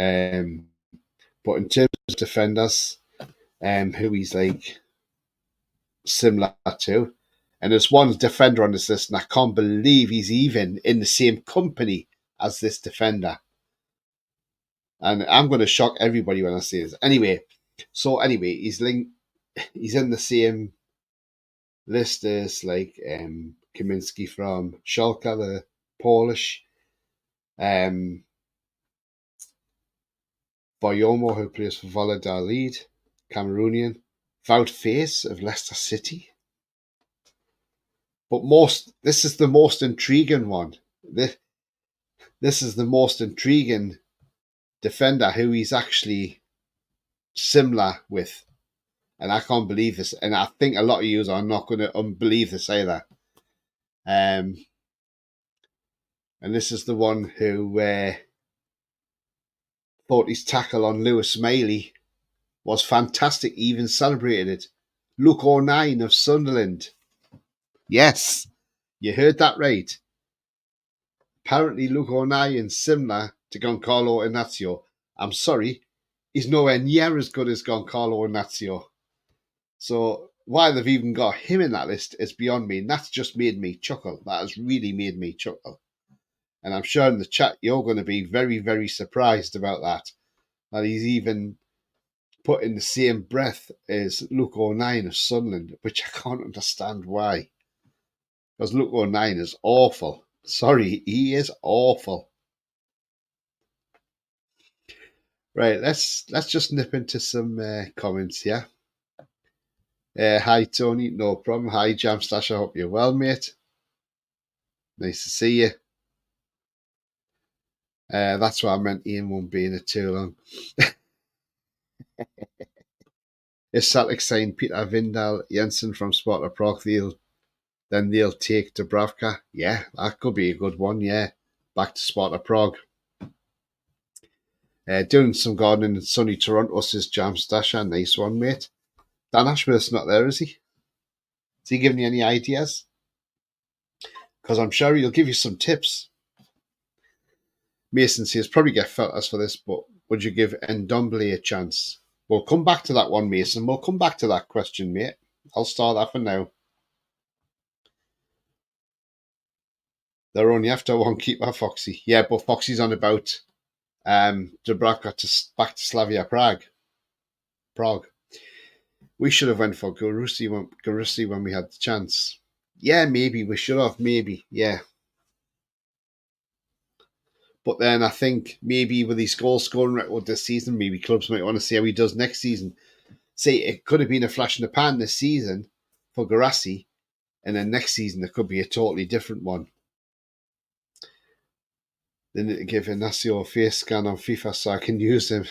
in terms of defenders, who he's like similar to, and there's one defender on this list, and I can't believe he's even in the same company as this defender. And I'm going to shock everybody when I say this. Anyway, he's in the same list as like Kaminski from Schalke, the Polish. Boyomo, who plays for Valladolid, Cameroonian. Wout Faes of Leicester City. But this is the most intriguing one. This is the most intriguing defender who he's actually similar with. And I can't believe this. And I think a lot of you are not going to unbelieve this either. And this is the one who thought his tackle on Lewis Mailey was fantastic. He even celebrated it. Luke O'Nien of Sunderland. Yes, you heard that right. Apparently, Luke O'Nien's similar to Giancarlo Ignazio. I'm sorry, he's nowhere near as good as Giancarlo Ignazio. So why they've even got him in that list is beyond me. And that's just made me chuckle. That has really made me chuckle. And I'm sure in the chat you're going to be very, very surprised about that. That he's even put in the same breath as Luke O'Nien of Sunderland, which I can't understand why. Because Luke O'Nien is awful. Sorry, he is awful. Right, let's just nip into some comments here. Hi, Tony. No problem. Hi, Jamstash. I hope you're well, mate. Nice to see you. That's what I meant. Ian won't be in it too long. If Celtic sign Peter Vindal Jensen from Sparta Prague, then they'll take Dubravka. Yeah, that could be a good one. Yeah, back to Sparta Prague. Doing some gardening in sunny Toronto, says Jamstash. Nice one, mate. Dan Ashworth's not there, is he? Is he giving you any ideas? Because I'm sure he'll give you some tips. Mason says, probably get filters for this, but would you give Ndombele a chance? We'll come back to that one, Mason. We'll come back to that question, mate. I'll start that for now. They're only after one keeper, Foxy. Yeah, but Foxy's on about Dubravka back to Slavia Prague. We should have went for Gurusi when we had the chance. Yeah, maybe we should have. Maybe, yeah. But then I think maybe with his goal scoring record this season, maybe clubs might want to see how he does next season. Say it could have been a flash in the pan this season for Guirassy, and then next season it could be a totally different one. They need to give Ignacio a face scan on FIFA so I can use him.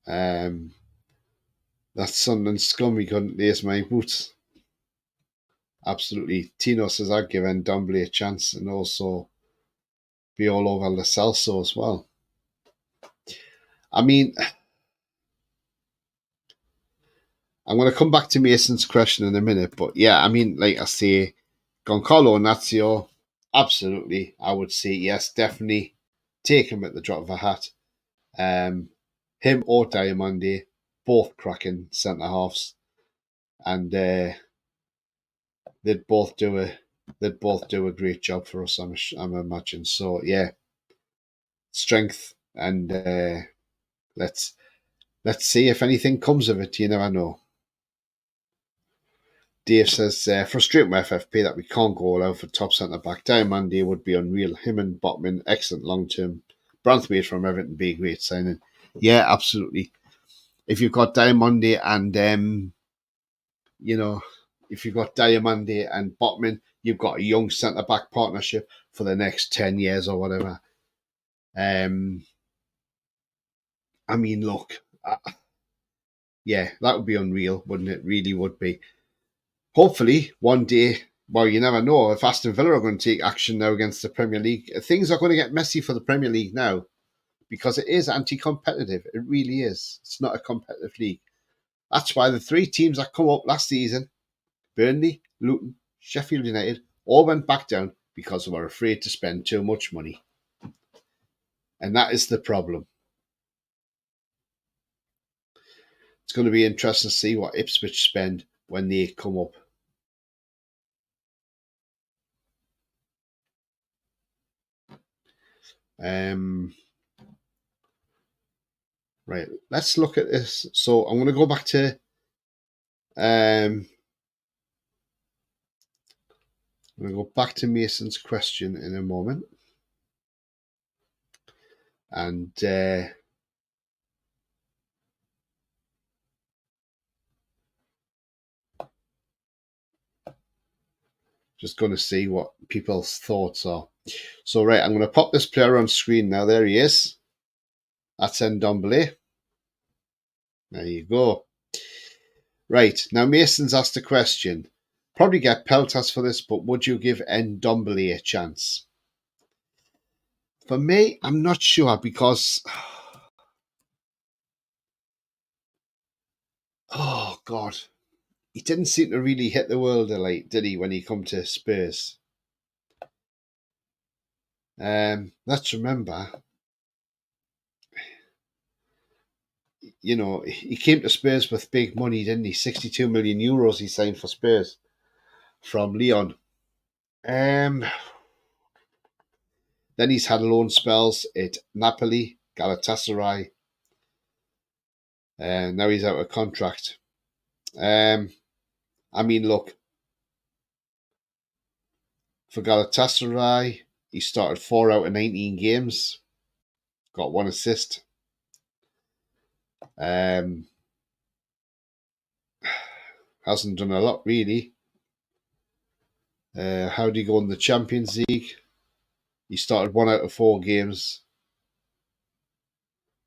That Sunderland scum, he couldn't lace my boots. Absolutely. Tino says I'd give Ndombele a chance and also be all over Lo Celso as well. I mean, I'm going to come back to Mason's question in a minute, but yeah, I mean, like I say, Goncalo Inácio, absolutely, I would say yes, definitely take him at the drop of a hat. Him or Diomande, both cracking centre halves, and they'd both do a great job for us. I'm imagining. So yeah, strength and let's see if anything comes of it. You never know. Dave says, frustrating with FFP that we can't go all out for top centre back. Diomande would be unreal. Him and Botman, excellent long term. Branthwaite from Everton be a great signing. Yeah, absolutely. If you've got Diomande and if you've got Diomande and Botman, you've got a young centre back partnership for the next 10 years or whatever. I mean, look, yeah, that would be unreal, wouldn't it? Really would be. Hopefully, one day, well, you never know if Aston Villa are going to take action now against the Premier League. Things are going to get messy for the Premier League now because it is anti-competitive. It really is. It's not a competitive league. That's why the three teams that come up last season, Burnley, Luton, Sheffield United, all went back down because they were afraid to spend too much money. And that is the problem. It's going to be interesting to see what Ipswich spend when they come up. Right, let's look at this. So I'm going to go back to I'm going to go back to Mason's question in a moment. And just going to see what people's thoughts are. So, right, I'm going to pop this player on screen now. There he is. That's Ndombele. There you go. Right, now Mason's asked a question. Probably get Peltas for this, but would you give Ndombele a chance? For me, I'm not sure because... Oh, God. He didn't seem to really hit the world of light, did he, when he come to Spurs? Let's remember, he came to Spurs with big money, didn't he? 62 million euros he signed for Spurs from Lyon. Then he's had loan spells at Napoli, Galatasaray. Now he's out of contract. I mean, look, for Galatasaray, he started 4 out of 19 games, got 1 assist. Hasn't done a lot, really. How did he go in the Champions League? He started 1 out of 4 games.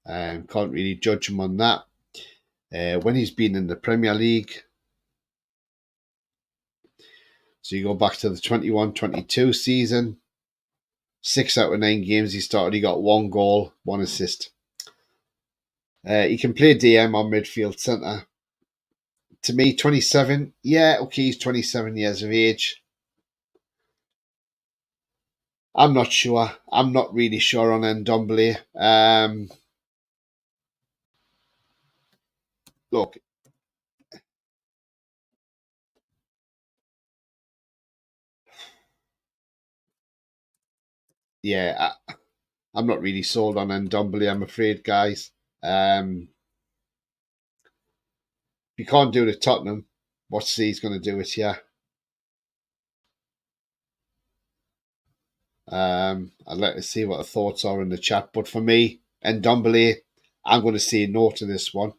Can't really judge him on that. When he's been in the Premier League, so you go back to the 21-22 season, 6 out of 9 games he started, he got 1 goal, 1 assist. He can play DM or midfield centre. To me, 27, yeah, okay, he's 27 years of age. I'm not sure. I'm not really sure on Ndombele. Look, yeah, I'm not really sold on Ndombele, I'm afraid, guys. If you can't do it at Tottenham, what's he's going to do it here? I'd like to see what the thoughts are in the chat. But for me, Ndombele, I'm going to say no to this one.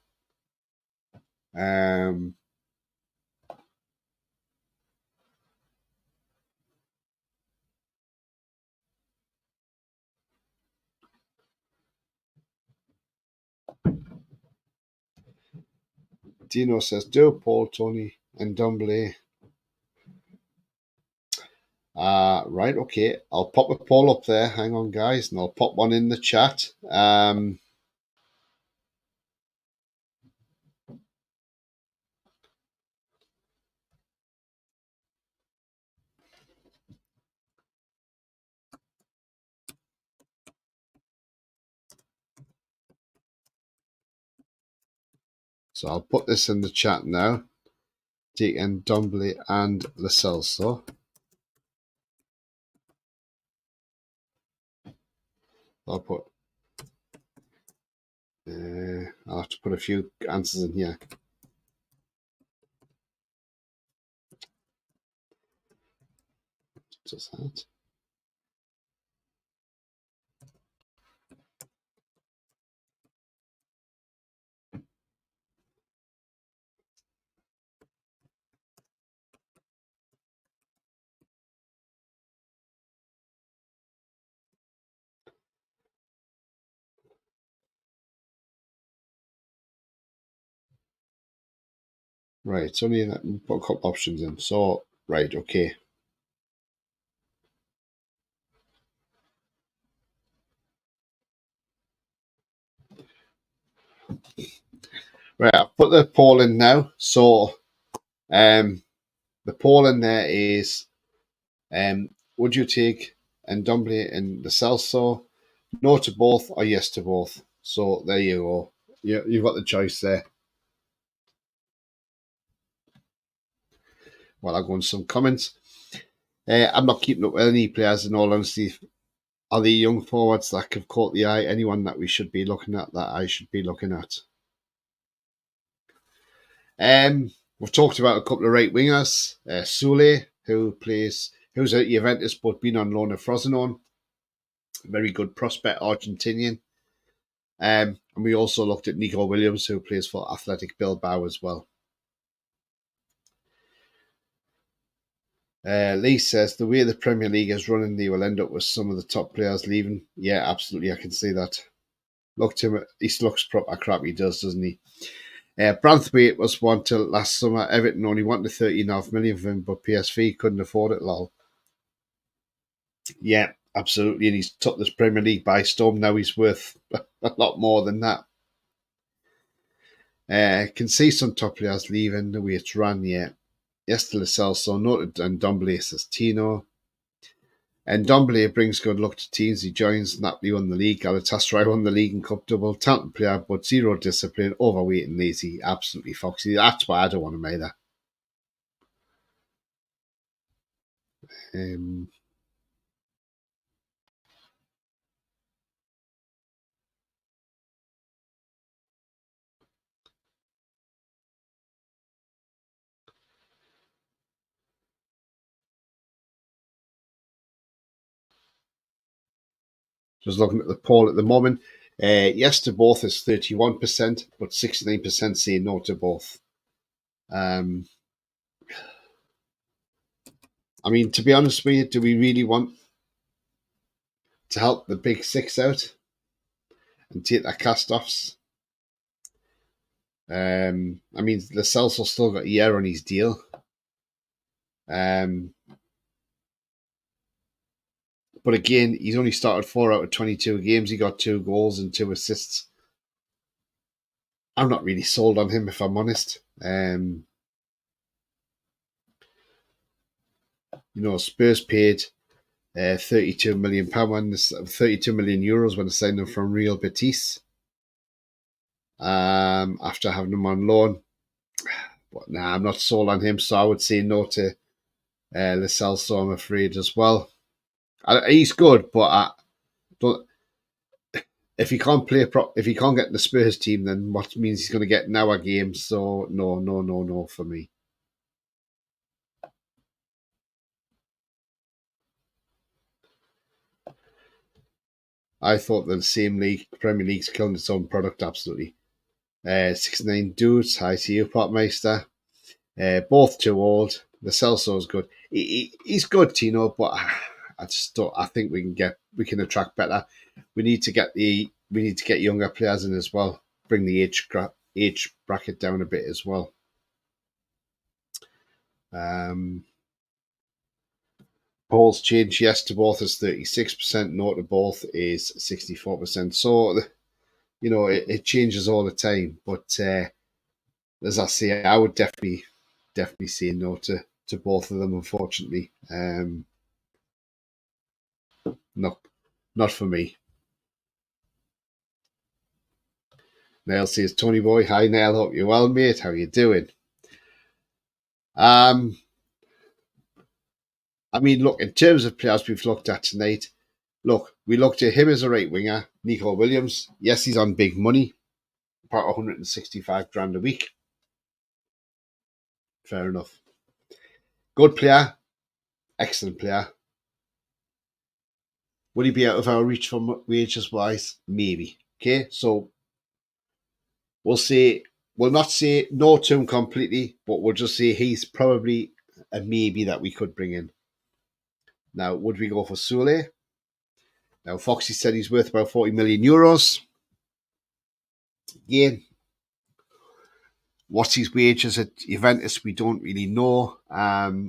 Dino says, do Paul, Tony, and Ndombele. Right, okay. I'll pop a poll up there. Hang on, guys, and I'll pop one in the chat. So I'll put this in the chat now. Take Ndombele and Lo Celso. I'll put. I'll have to put a few answers in here. Just that. Right, it's only that we put a couple options in. So, right, okay. Right, I'll put the poll in now. So, the poll in there is, would you take Ndombele and Lo Celso? No to both or yes to both? So there you go. You've got the choice there. Well, I'll go into some comments. I'm not keeping up with any players, in all honesty. Are the young forwards that have caught the eye? Anyone that we should be looking at, that I should be looking at? We've talked about a couple of right wingers. Sule, who's at Juventus but been on loan at Frosinone. Very good prospect, Argentinian. And we also looked at Nico Williams, who plays for Athletic Bilbao as well. Lee says, the way the Premier League is running, they will end up with some of the top players leaving. Yeah, absolutely, I can see that. Look to him, he looks proper crap, he does, doesn't he? Branthwaite was one till last summer. Everton only wanted 13.5 million for him, but PSV couldn't afford it, lol. Yeah, absolutely, and he's took this Premier League by storm. Now he's worth a lot more than that. Can see some top players leaving the way it's run, yeah. Yes to Lo Celso, noted Ndombele, says Tino. And Ndombele brings good luck to teams. He joins Napoli won the league, Galatasaray won the league and cup double. Talented player, but zero discipline, overweight and lazy. Absolutely foxy. That's why I don't want him either. Just looking at the poll at the moment. Yes to both is 31%, but 69% say no to both. I mean, to be honest with you, do we really want to help the big six out and take their cast-offs? I mean, Lo Celso still got a year on his deal. But again, he's only started 4 out of 22 games. He got 2 goals and 2 assists. I'm not really sold on him, if I'm honest. Spurs paid £32 million, 32 million euros when they signed him from Real Betis. After having him on loan. But nah, I'm not sold on him, so I would say no to Lo Celso, I'm afraid, as well. He's good, but I don't. If he can't play if he can't get in the Spurs team, then what means he's going to get now a game? So no for me. I thought the same league, Premier League's killing its own product, absolutely. 69 dudes, hi to you, Popmeister. Both too old. The Celso's good. He's good, Tino, but I just don't. I think we can attract better. We need to get younger players in as well. Bring the age age bracket down a bit as well. Polls change yes to both is 36%, no to both is 64%. So, you know, it changes all the time. But as I say, I would definitely say no to both of them, unfortunately. No, not for me. Nail says, Tony boy, hi Nail, hope you're well, mate. How you doing? I mean, look, in terms of players we've looked at tonight, look, we looked at him as a right winger, Nico Williams. Yes, he's on big money, about 165 grand a week. Fair enough. Good player, excellent player. Would he be out of our reach from wages wise? Maybe. Okay, so we'll not say no to him completely, but we'll just say he's probably a maybe that we could bring in. Now, would we go for Soulé? Now, Foxy said he's worth about 40 million euros. Again, what's his wages at Juventus? We don't really know.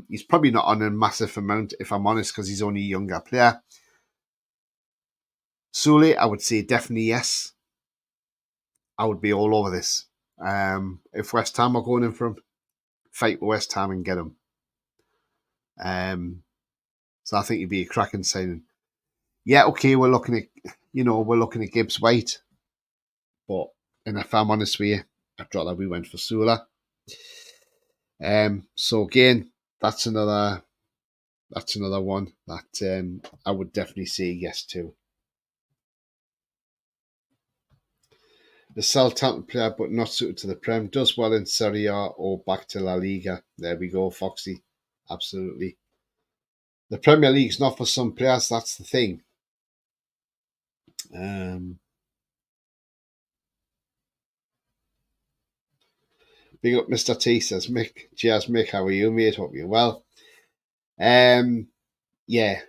He's probably not on a massive amount, if I'm honest, because he's only a younger player. Soulé, I would say definitely yes. I would be all over this. If West Ham are going in for him, fight with West Ham and get him. So I think he'd be a cracking signing. Yeah, okay, we're looking at Gibbs White, but and if I'm honest with you, I'd rather we went for Sula. So again, that's another one that I would definitely say yes to. The Southampton player, but not suited to the Prem, does well in Serie A or back to La Liga. There we go, Foxy. Absolutely. The Premier League's not for some players, that's the thing. Big up Mr. T, says Mick. Cheers, Mick. How are you, mate? Hope you're well. Yeah.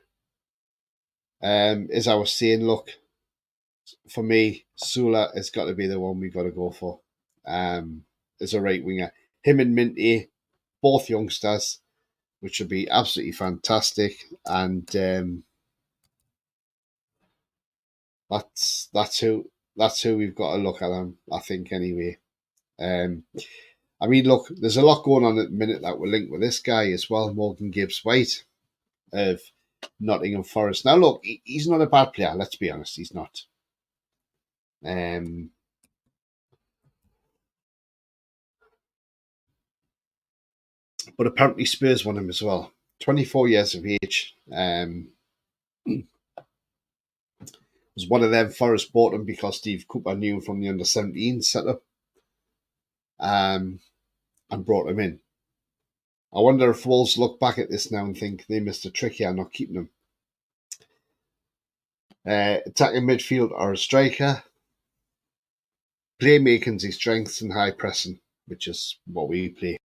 As I was saying, look, for me, Sula has got to be the one we've got to go for. As a right winger. Him and Minty, both youngsters, which would be absolutely fantastic. And that's who we've got to look at him, I think, anyway. I mean, look, there's a lot going on at the minute that we're linked with this guy as well, Morgan Gibbs White of Nottingham Forest. Now, look, he's not a bad player, let's be honest, he's not. But apparently Spurs want him as well. 24 years of age. Was one of them. Forest bought him because Steve Cooper knew him from the under-17 setup. And brought him in. I wonder if Wolves look back at this now and think they missed a trick here not keeping him. Attacking midfield or a striker. Playmaking's his strengths and high pressing, which is what we play.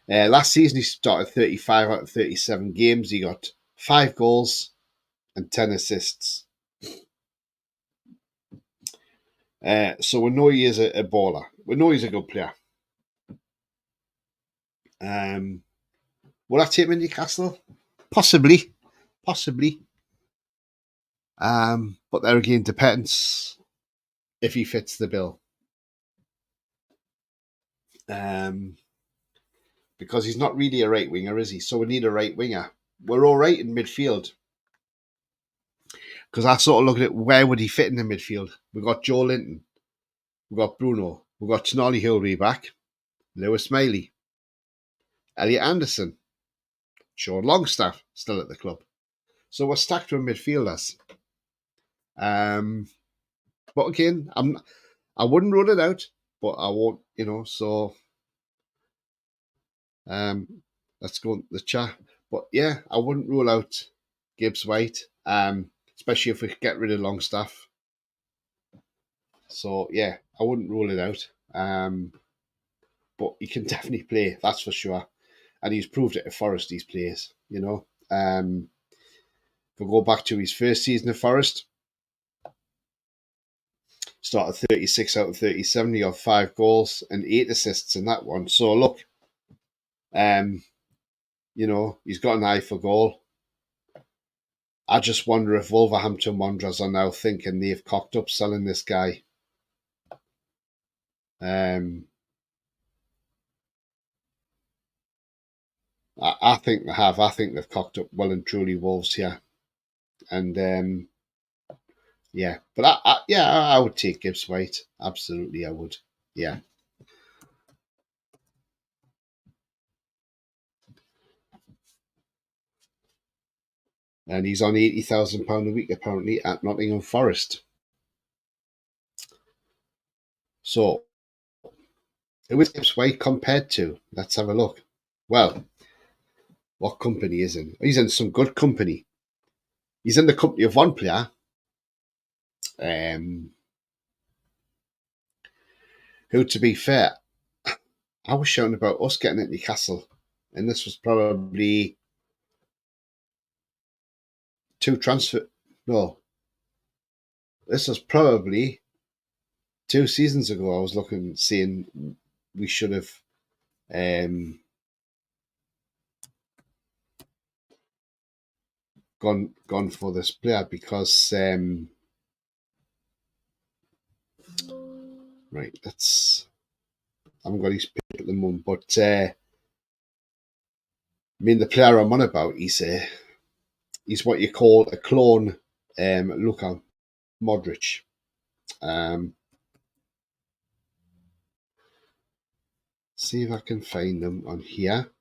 Last season he started 35 out of 37 games. He got 5 goals and 10 assists. So we know he is a baller. We know he's a good player. Will I take him in Newcastle? Possibly. But there again, depends if he fits the bill. Because he's not really a right winger, is he? So we need a right winger. We're all right in midfield. Because I sort of look at it, where would he fit in the midfield? We've got Joe Linton. We've got Bruno. We've got Tonali Hilary back. Lewis Miley. Elliot Anderson. Sean Longstaff still at the club. So we're stacked with midfielders. But again, I wouldn't rule it out, but I won't, so let's go into the chat. But yeah, I wouldn't rule out Gibbs White, especially if we get rid of Longstaff. So yeah, I wouldn't rule it out. But he can definitely play, that's for sure. And he's proved it at Forest, these players, If we go back to his first season at Forest, started 36 out of 37. He got 5 goals and 8 assists in that one. So look, he's got an eye for goal. I just wonder if Wolverhampton Wanderers are now thinking they've cocked up selling this guy. I think they have. I think they've cocked up well and truly, Wolves here. And yeah, but I would take Gibbs White. Absolutely, I would. Yeah. And he's on £80,000 a week apparently at Nottingham Forest. So, who is Gibbs White compared to? Let's have a look. Well, what company is in? He's in some good company. He's in the company of one player, who, to be fair, I was shouting about us getting at Newcastle, and this was probably this was probably 2 seasons ago. I was seeing we should have gone for this player because right. I haven't got his pick at the moment, but I mean the player I'm on about. He's what you call a clone Luka Modric. See if I can find them on here.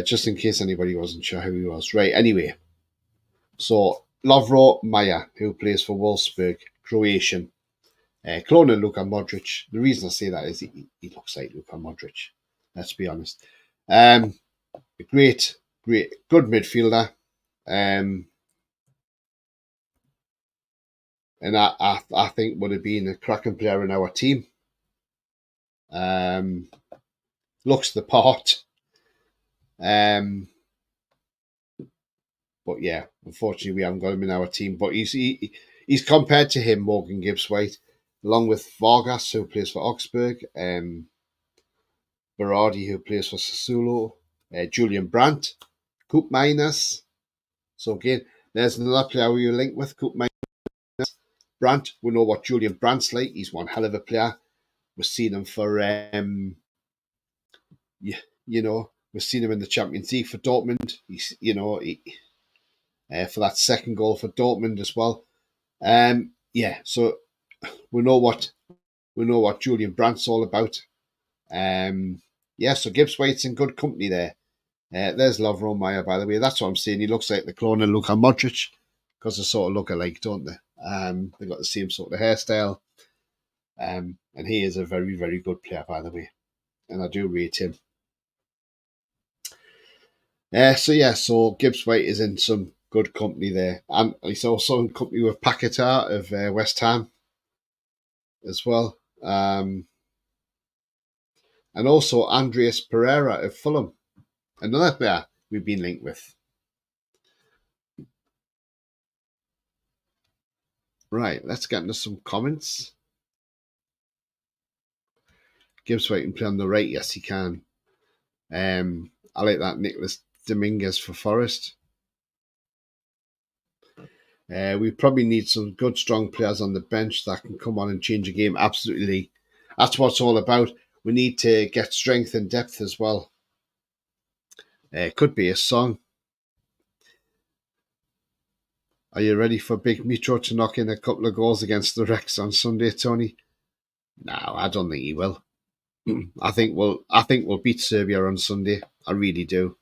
Just in case anybody wasn't sure who he was. Right, anyway. So, Lovro Majer, who plays for Wolfsburg, Croatian. Clone of Luka Modric. The reason I say that is he looks like Luka Modric. Let's be honest. Great, good midfielder. And I think would have been a cracking player in our team. Looks the part. But yeah, unfortunately we haven't got him in our team. But he's compared to him, Morgan Gibbs White, along with Vargas, who plays for Augsburg, Berardi, who plays for Sassuolo, Julian Brandt, Koopmeiners. So again, there's another player we link with, Koopmeiners. Brandt, we know what Julian Brandt's like. He's one hell of a player. We've seen him for, we've seen him in the Champions League for Dortmund. For that second goal for Dortmund as well. So we know what Julian Brandt's all about. So Gibbs White's in good company there. There's Lovro Majer, by the way. That's what I'm saying. He looks like the clone of Luka Modric because they sort of look alike, don't they? They've got the same sort of hairstyle. And he is a very, very good player, by the way. And I do rate him. So Gibbs White is in some good company there. And he's also in company with Paquetá of West Ham as well. And also Andreas Pereira of Fulham. Another player we've been linked with. Right, let's get into some comments. Gibbs White can play on the right. Yes, he can. I like that Nicholas Dominguez for Forest. We probably need some good, strong players on the bench that can come on and change a game. Absolutely. That's what it's all about. We need to get strength and depth as well. Could be a song. Are you ready for Big Mitro to knock in a couple of goals against the Rex on Sunday, Tony? No, I don't think he will. I think we'll beat Serbia on Sunday. I really do.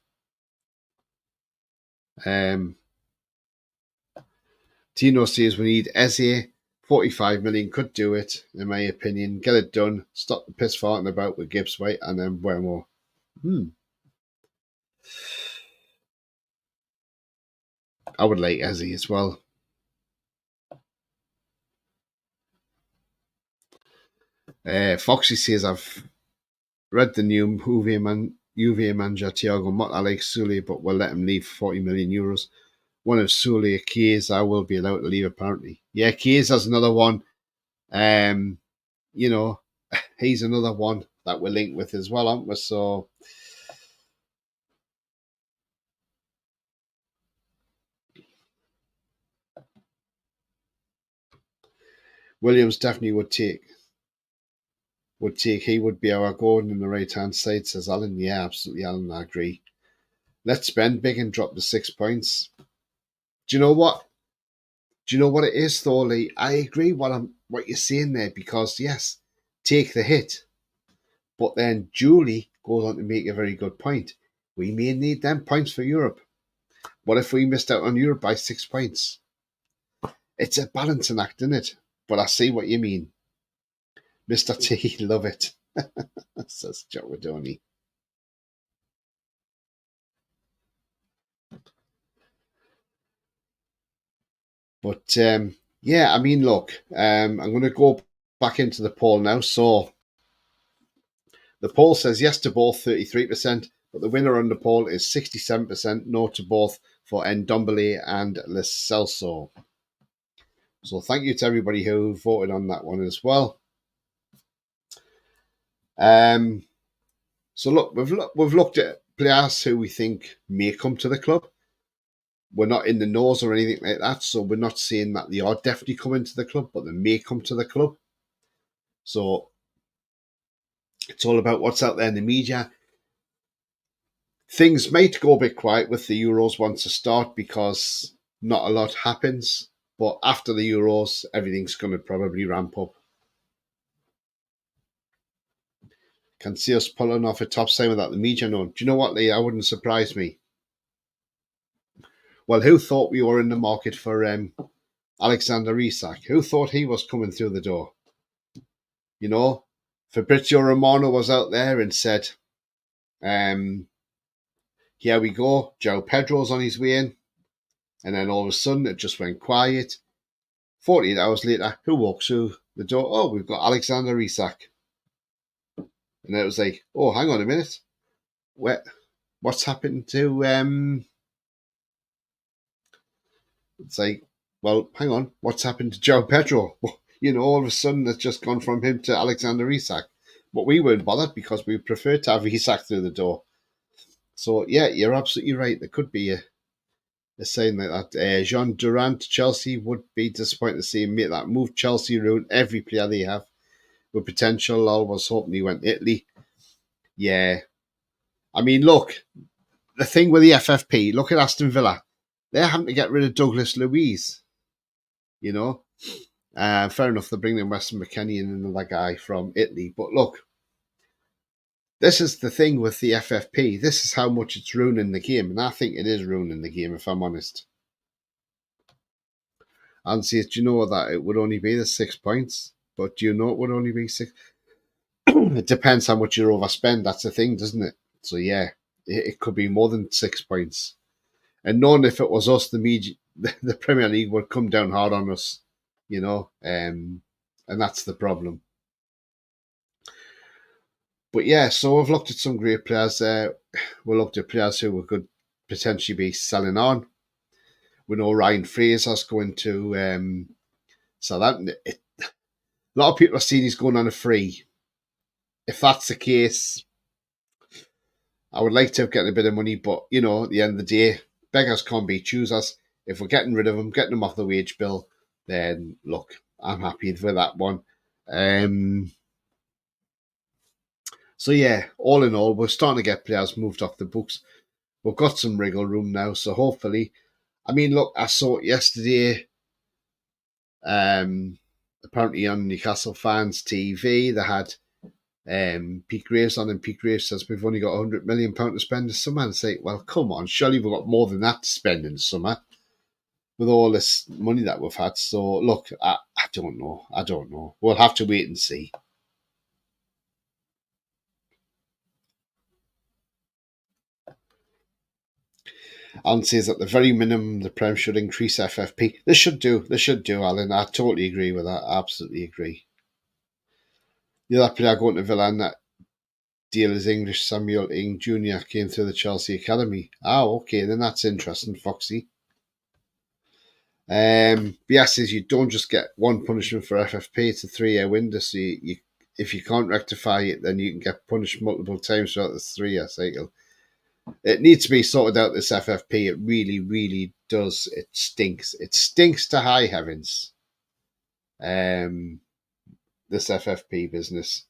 Tino says we need Eze. 45 million could do it, in my opinion. Get it done. Stop the piss farting about with Gibbs White and then Buemo. I would like Eze as well. Foxy says I've read the new UVA manager Thiago Motta likes Soulé, but will let him leave for 40 million euros. One of Soulé, Chiesa will be allowed to leave apparently. Yeah, Chiesa's another one. You know, he's another one that we're linked with as well, aren't we? So Williams definitely would take. He would be our Gordon in the right hand side, says Alan. Yeah, absolutely, Alan, I agree. Let's spend big and drop the 6 points. Do you know what? Do you know what it is, though, Lee? I agree what you're saying there, because yes, take the hit. But then Julie goes on to make a very good point. We may need them points for Europe. What if we missed out on Europe by 6 points? It's a balancing act, isn't it? But I see what you mean. Mr. T, love it. Says Joe Wadoni. But yeah, I mean, look, I'm going to go back into the poll now. So the poll says yes to both, 33%, but the winner on the poll is 67%, no to both for Ndombele and Lo Celso. So thank you to everybody who voted on that one as well. So look, we've looked at players who we think may come to the club. We're not in the nose or anything like that, so we're not saying that they are definitely coming to the club, but they may come to the club. So it's all about what's out there in the media. Things might go a bit quiet with the Euros once they start because not a lot happens, but after the Euros, everything's going to probably ramp up. Can see us pulling off a top sign without the media known. Do you know what, Lee? That wouldn't surprise me. Well, who thought we were in the market for Alexander Isak? Who thought he was coming through the door? You know, Fabrizio Romano was out there and said, here we go, João Pedro's on his way in. And then all of a sudden, it just went quiet. 48 hours later, who walks through the door? Oh, we've got Alexander Isak. And it was like, oh, hang on a minute. What's happened to... It's like, well, hang on. What's happened to João Pedro? You know, all of a sudden, it's just gone from him to Alexander Isak. But we weren't bothered because we prefer to have Isak through the door. So, yeah, you're absolutely right. There could be a saying like that. Jean Durant to Chelsea would be disappointed to see him make that move. Chelsea ruined every player they have with potential. I was hoping he went to Italy. Yeah. I mean, look, the thing with the FFP, look at Aston Villa. They're having to get rid of Douglas Luiz. You know? Fair enough, they're bringing in Weston McKennie and another guy from Italy. But look, this is the thing with the FFP. This is how much it's ruining the game. And I think it is ruining the game, if I'm honest. And see, do you know that it would only be the 6 points? But do you know it would only be 6? It depends how much you overspend. That's the thing, doesn't it? So yeah, it could be more than 6 points. And knowing if it was us, the Premier League would come down hard on us, you know, and that's the problem. But yeah, so we've looked at some great players there. We looked at players who we could potentially be selling on. We know Ryan Fraser's going to Southampton. A lot of people are seeing he's going on a free. If that's the case, I would like to have gotten a bit of money, but, you know, at the end of the day, beggars can't be choosers. If we're getting rid of them, getting them off the wage bill, then, look, I'm happy with that one. So, yeah, all in all, we're starting to get players moved off the books. We've got some wriggle room now, so hopefully... I mean, look, I saw it yesterday. Apparently on Newcastle Fans TV, they had Pete Graves on, and Pete Graves says we've only got £100 million to spend this summer. And say, well, come on, surely we've got more than that to spend in the summer with all this money that we've had. So, look, I don't know. We'll have to wait and see. Alan says at the very minimum, the Prem should increase FFP. They should do, Alan. I totally agree with that. I absolutely agree. The other player going to Villa, and that deal is English. Samuel Ing Jr. came through the Chelsea Academy. Oh, okay, then that's interesting, Foxy. Bias says you don't just get one punishment for FFP. It's a 3-year window, so if you can't rectify it, then you can get punished multiple times throughout the 3-year cycle. It needs to be sorted out, this FFP. It really, really does. It stinks. It stinks to high heavens. This FFP business.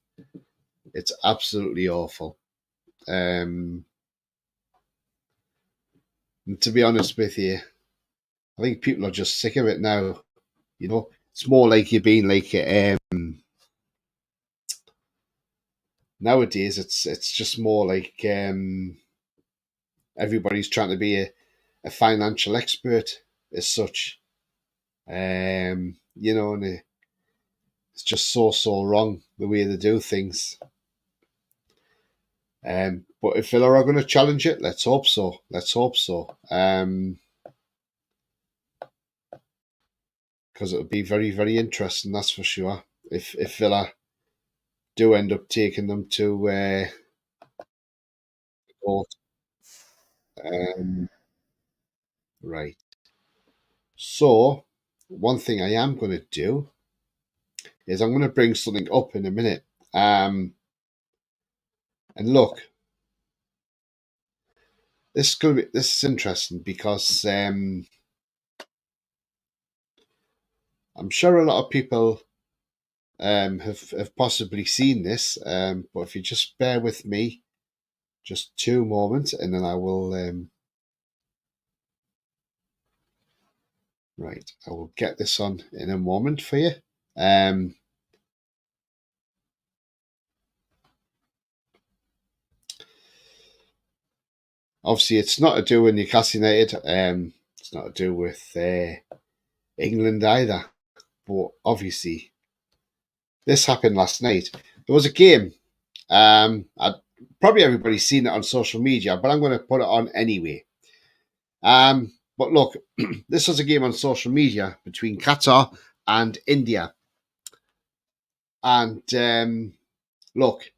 It's absolutely awful. And to be honest with you, I think people are just sick of it now. You know, it's more like you're being like nowadays. It's just more like everybody's trying to be a financial expert as such. You know, and it's just so wrong the way they do things. But if Villa are going to challenge it, let's hope so. Let's hope so. Because it would be very, very interesting, that's for sure. If Villa do end up taking them to court. Right. So, one thing I am going to do is I'm going to bring something up in a minute. And look, this is interesting because I'm sure a lot of people have possibly seen this, but if you just bear with me just 2 moments, and then I will right, I will get this on in a moment for you. Obviously, it's not to do with Newcastle United. It's not to do with England either. But obviously, this happened last night. There was a game. Probably everybody's seen it on social media, but I'm going to put it on anyway. But look, this was a game on social media between Qatar and India. And look,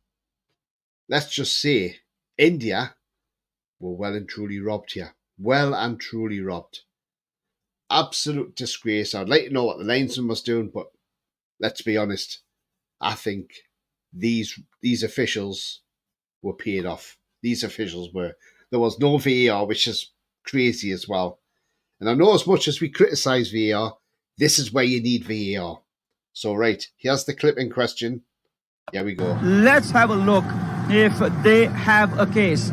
let's just say India were well and truly robbed here. Well and truly robbed. Absolute disgrace. I'd like to know what the linesman was doing, but let's be honest. I think these officials were paid off. These officials were. There was no VAR, which is crazy as well. And I know as much as we criticise VAR, this is where you need VAR. So, right, here's the clip in question. Here we go. Let's have a look if they have a case.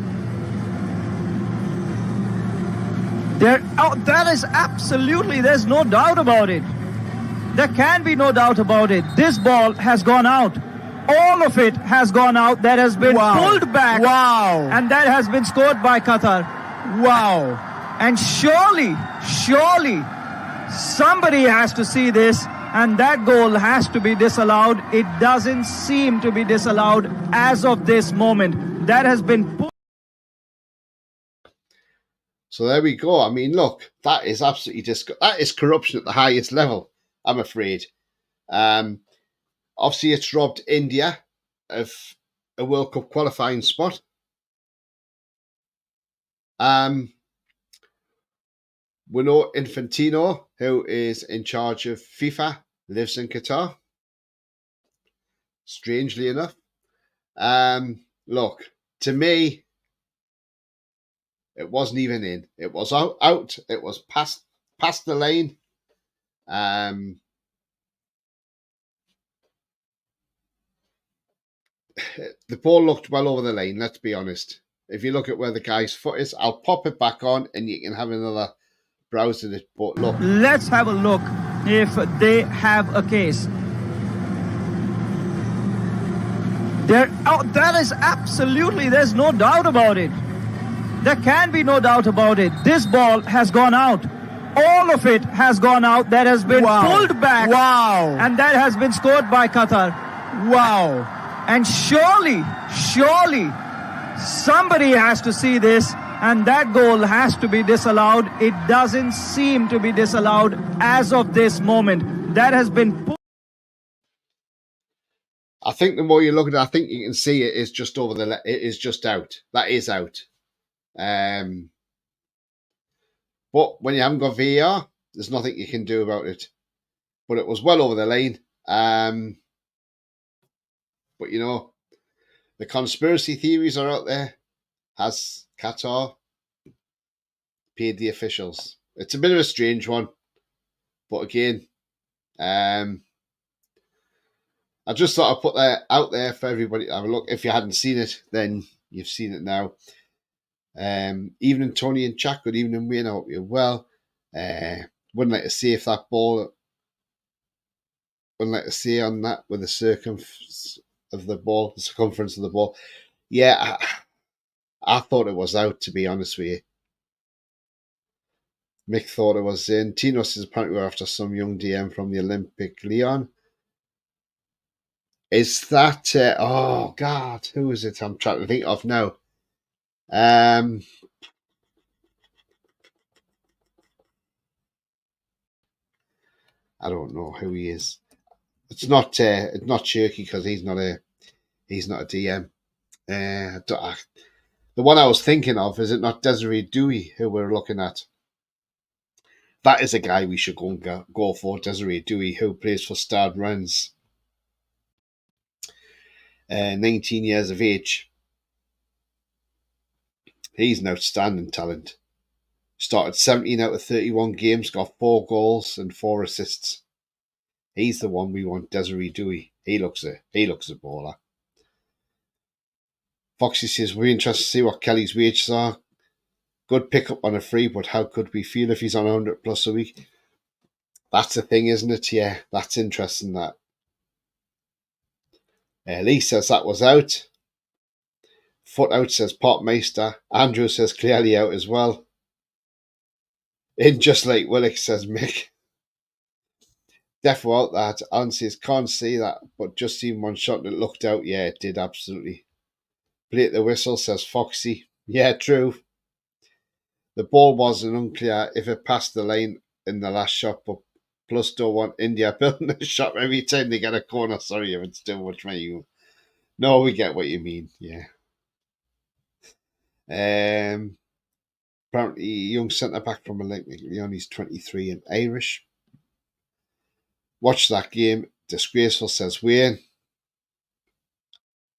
That is absolutely, there's no doubt about it. There can be no doubt about it. This ball has gone out. All of it has gone out. That has been pulled back. Wow. And that has been scored by Qatar. Wow. And surely, somebody has to see this, and that goal has to be disallowed. It doesn't seem to be disallowed as of this moment. That has been pulled. So there we go. I mean, look, that is absolutely that is corruption at the highest level, I'm afraid. Obviously, it's robbed India of a World Cup qualifying spot. We know Infantino, who is in charge of FIFA, lives in Qatar. Strangely enough. Look, to me, it wasn't even in. It was out. It was past the lane. The ball looked well over the lane, let's be honest. If you look at where the guy's foot is, I'll pop it back on and you can have another browse at it. But look. Let's have a look if they have a case. That is absolutely, there's no doubt about it. There can be no doubt about it. This ball has gone out. All of it has gone out. That has been pulled back. Wow. And that has been scored by Qatar. Wow. And surely, somebody has to see this, and that goal has to be disallowed. It doesn't seem to be disallowed as of this moment. That has been I think the more you look at it, I think you can see it is just over the. It is just out. That is out. But when you haven't got VAR, there's nothing you can do about it. But it was well over the line. But you know, the conspiracy theories are out there. Has Qatar paid the officials? It's a bit of a strange one. But again, I just thought I'd put that out there for everybody to have a look. If you hadn't seen it, then you've seen it now. Evening, Tony and Jack. Good evening, Wayne. I hope you're well. Wouldn't like to see if that ball. Wouldn't like to see on that with the circumference of the ball, the circumference of the ball. Yeah, I thought it was out, to be honest with you. Mick thought it was in. Tino says apparently we're after some young DM from the Olympic Lyon. Is that... oh, God, who is it I'm trying to think of now? I don't know who he is. It's not Cherky because he's not a DM. The one I was thinking of, is it not Desiree Dewey who we're looking at? That is a guy we should go for, Desiree Dewey, who plays for Stade Rennes. 19 years of age. He's an outstanding talent. Started 17 out of 31 games, got 4 goals and 4 assists. He's the one we want, Desiree Dewey. He looks a baller. Foxy says, we're interested to see what Kelly's wages are. Good pickup on a free, but how could we feel if he's on 100 plus a week? That's the thing, isn't it? Yeah, that's interesting, that. Lee says that was out. Foot out says Potmeister. Andrew says clearly out as well. In just like Willick says Mick. Defo out that. Alan says can't see that, but just seen one shot that looked out. Yeah, it did, absolutely. Play at the whistle says Foxy. Yeah, true. The ball wasn't unclear if it passed the line in the last shot, but plus don't want India building a shot every time they get a corner. Sorry if it's too much for you. No, we get what you mean, yeah. Apparently, young centre-back from Olympic Lyon, he's 23 and Irish. Watch that game. Disgraceful, says Wayne.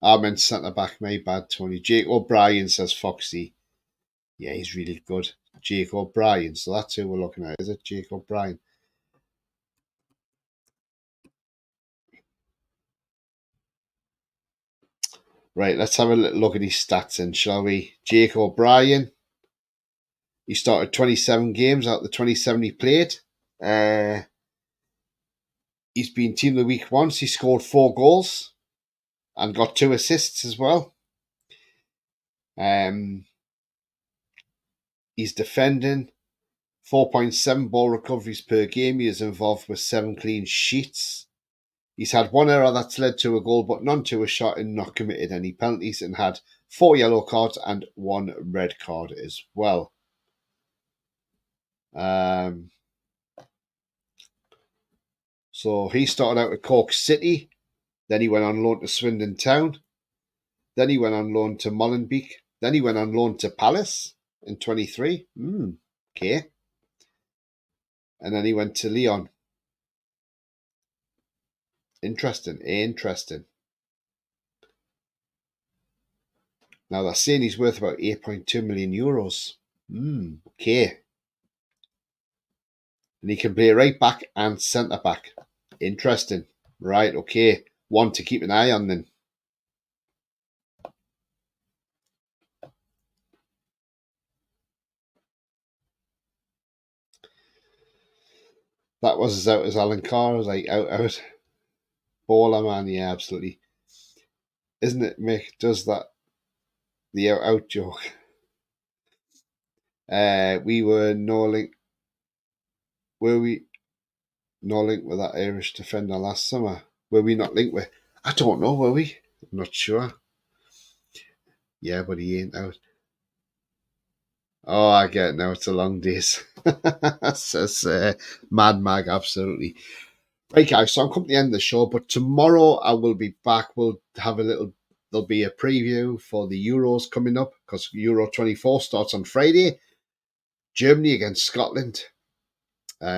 I meant centre-back, my bad, Tony. Jake O'Brien, says Foxy. Yeah, he's really good. Jake O'Brien. So that's who we're looking at, is it? Jake O'Brien. Right, let's have a little look at his stats then, shall we? Jake O'Brien. He started 27 games out of the 27 he played. He's been team of the week once. He scored 4 goals and got 2 assists as well. He's defending 4.7 ball recoveries per game. He is involved with 7 clean sheets. He's had 1 error that's led to a goal, but none to a shot, and not committed any penalties, and had 4 yellow cards and 1 red card as well. So he started out at Cork City, then he went on loan to Swindon Town, then he went on loan to Molenbeek, then he went on loan to Palace in 23. Okay. And then he went to Lyon. Interesting. Now they're saying he's worth about 8.2 million euros. Okay. And he can play right back and centre back. Interesting. Right, okay. One to keep an eye on then. That was as out as Alan Carr. I was like, out. Baller, man. Yeah, absolutely. Isn't it, Mick? Does that the out joke? We were no link. Were we no link with that Irish defender last summer? Were we not linked with? I don't know, were we? I'm not sure. Yeah, but he ain't out. Oh, I get it now. It's a long days. Says Mad Mag, absolutely. Right, guys, so I'm coming to the end of the show, but tomorrow I will be back. We'll have there'll be a preview for the Euros coming up because Euro 24 starts on Friday. Germany against Scotland. Who's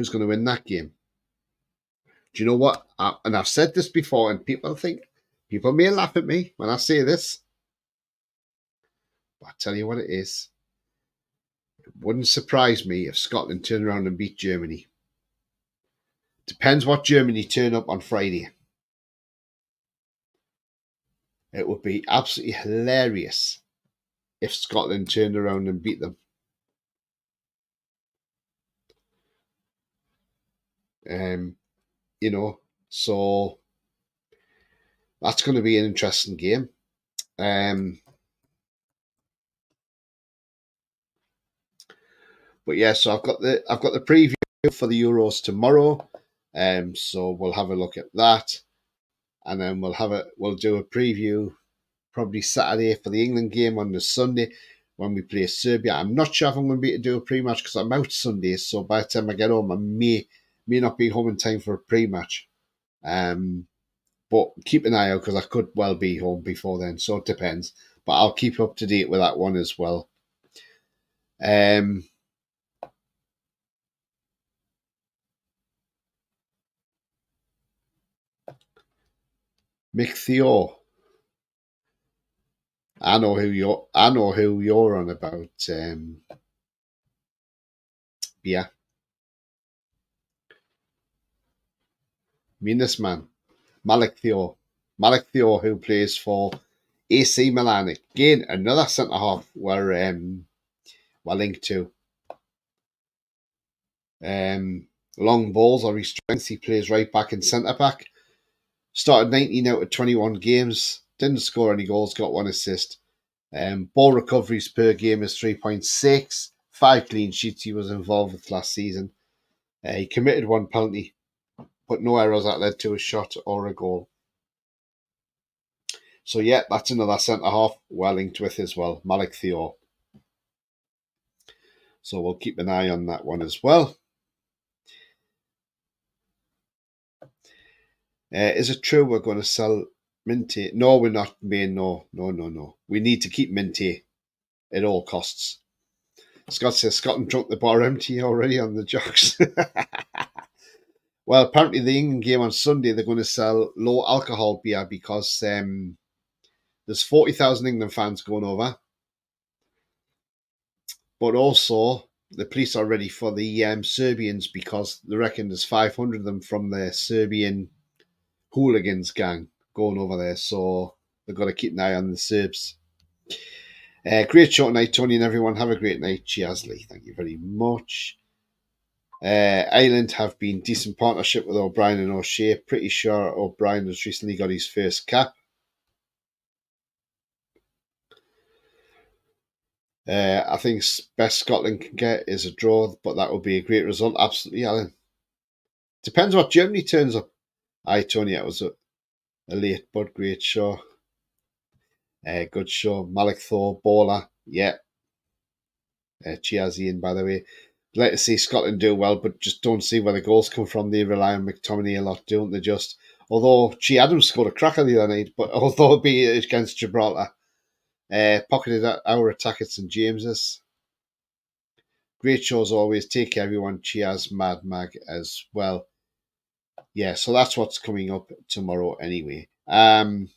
going to win that game? Do you know what? And I've said this before, and people may laugh at me when I say this, but I tell you what it is. It wouldn't surprise me if Scotland turn around and beat Germany. Depends what Germany turn up on Friday. It would be absolutely hilarious if Scotland turned around and beat them. So that's going to be an interesting game. But yeah, so I've got the preview for the Euros tomorrow. So we'll have a look at that, and then we'll do a preview probably Saturday for the England game on the Sunday when we play Serbia. I'm not sure if I'm going to be able to do a pre-match because I'm out Sunday, so by the time I get home, I may not be home in time for a pre-match. But keep an eye out because I could well be home before then, so it depends. But I'll keep up to date with that one as well. Mick Theo. I know who you're on about. Yeah. This man, Malik Theo, who plays for AC Milan. Again, another centre half we're linked to. Long balls are his strengths. He plays right back and centre back. Started 19 out of 21 games. Didn't score any goals. Got 1 assist. Ball recoveries per game is 3.6. 5 clean sheets he was involved with last season. He committed 1 penalty, but no errors that led to a shot or a goal. So yeah, that's another centre half we're linked with as well, Malik Theo. So we'll keep an eye on that one as well. Is it true we're going to sell Minty? No, we're not, man. No. We need to keep Minty at all costs. Scott says Scotland drunk the bar empty already on the jocks. Well, apparently the England game on Sunday, they're going to sell low alcohol beer because there's 40,000 England fans going over. But also, the police are ready for the Serbians because they reckon there's 500 of them from the Serbian hooligans gang going over there. So they've got to keep an eye on the Serbs. Great show tonight, Tony and everyone. Have a great night. Cheers, Lee. Thank you very much. Ireland have been decent partnership with O'Brien and O'Shea. Pretty sure O'Brien has recently got his first cap. I think best Scotland can get is a draw, but that would be a great result. Absolutely, Alan. Depends what Germany turns up. Aye, Tony, it was a late but great show. Good show. Malik Thor, Baller, yeah. Cheers, Ian, by the way. I'd like to see Scotland do well, but just don't see where the goals come from. They rely on McTominay a lot, don't they? Just although Che Adams scored a cracker the other night, but although it be against Gibraltar, pocketed our attack at St James's. Great shows always. Take care, everyone. Cheers, Mad Mag as well. Yeah, so that's what's coming up tomorrow anyway. But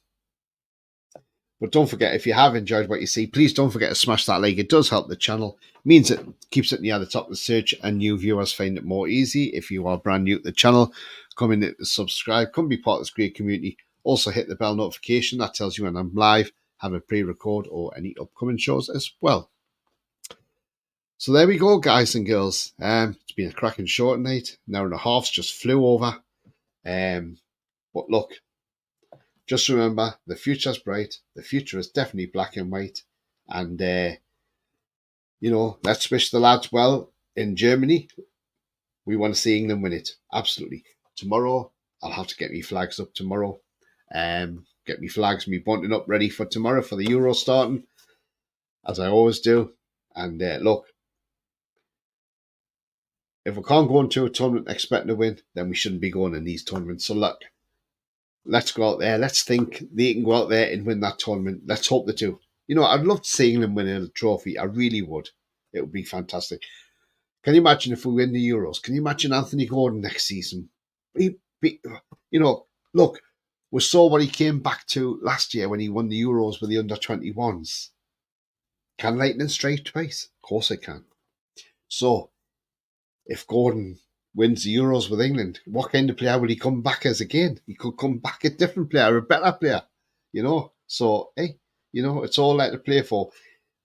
don't forget, if you have enjoyed what you see, please don't forget to smash that like. It does help the channel. It means it keeps it near the top of the search and new viewers find it more easy. If you are brand new to the channel, come in to subscribe. Come be part of this great community. Also hit the bell notification. That tells you when I'm live, have a pre-record or any upcoming shows as well. So there we go, guys and girls. It's been a cracking show tonight. An hour and a half just flew over. But look, just remember, the future's bright. The future is definitely black and white. And, let's wish the lads well in Germany. We want to see England win it. Absolutely. Tomorrow, I'll have to get me flags up tomorrow. Get me flags, me bunting up ready for tomorrow for the Euro starting, as I always do. And look, if we can't go into a tournament expecting to win, then we shouldn't be going in these tournaments. So look, let's go out there. Let's think they can go out there and win that tournament. Let's hope they do. You know, I'd love to see England win a trophy. I really would. It would be fantastic. Can you imagine if we win the Euros? Can you imagine Anthony Gordon next season? Look, we saw what he came back to last year when he won the Euros with the under-21s. Can lightning strike twice? Of course it can. So, if Gordon wins the Euros with England, what kind of player will he come back as again? He could come back a different player, a better player, you know. So, hey, you know, it's all there to play for.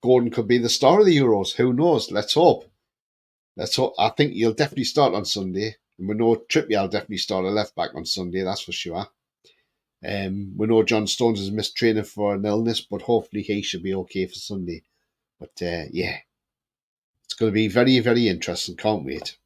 Gordon could be the star of the Euros. Who knows? Let's hope. Let's hope. I think he'll definitely start on Sunday. And we know Trippier will definitely start a left back on Sunday, that's for sure. We know John Stones has missed training for an illness, but hopefully he should be okay for Sunday. But yeah, it's going to be very, very interesting. Can't wait.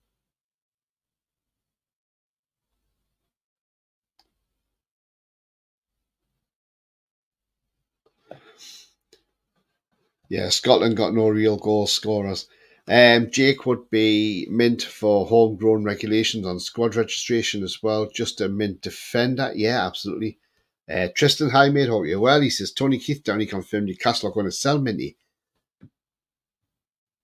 Yeah, Scotland got no real goal scorers. Jake would be mint for homegrown regulations on squad registration as well. Just a mint defender. Yeah, absolutely. Tristan Highmade, hope you're well. He says, Tony Keith Downey confirmed Newcastle are going to sell Minty.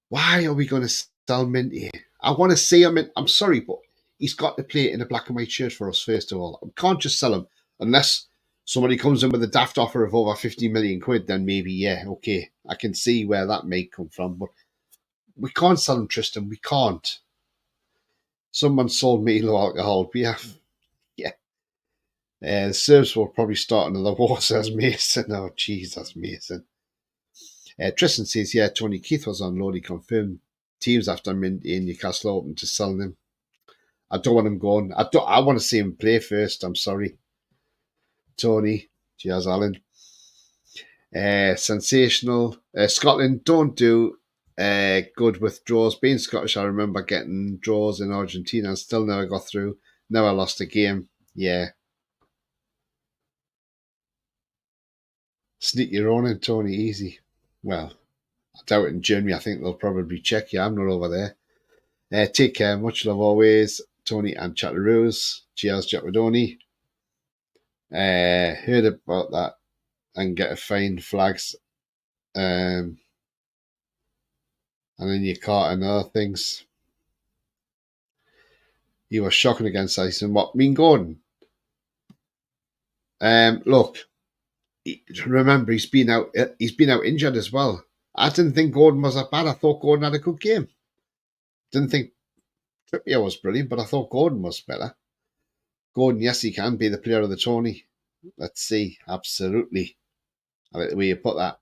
Why are we going to sell Minty? I want to see him. I'm sorry, but he's got to play in a black and white shirt for us, first of all. We can't just sell him unless somebody comes in with a daft offer of over 50 million quid, then maybe, yeah, okay. I can see where that may come from, but we can't sell him, Tristan. We can't. Someone sold me low alcohol beer. Yeah. The Serbs will probably start another war, says Mason. Oh, Jesus, Mason. Tristan says, yeah, Tony Keith was on load. He confirmed teams after Minty in Newcastle open to selling him. I don't want him going. I want to see him play first. I'm sorry. Tony. Cheers, Alan. Sensational. Scotland don't do good with draws. Being Scottish, I remember getting draws in Argentina and still never got through. Never lost a game. Yeah. Sneak your own in, Tony. Easy. Well, I doubt it in Germany. I think they'll probably check you. I'm not over there. Take care. Much love always. Tony and Chatteroos. Cheers, Japadoni. Heard about that and get a fine flags. And then your car and other things. He was shocking against Iceland. What? Mean Gordon? Look, remember he's been out injured as well. I didn't think Gordon was that bad. I thought Gordon had a good game. Didn't think Trippier was brilliant, but I thought Gordon was better. Gordon, yes, he can be the player of the tourney. Let's see. Absolutely. I like the way you put that.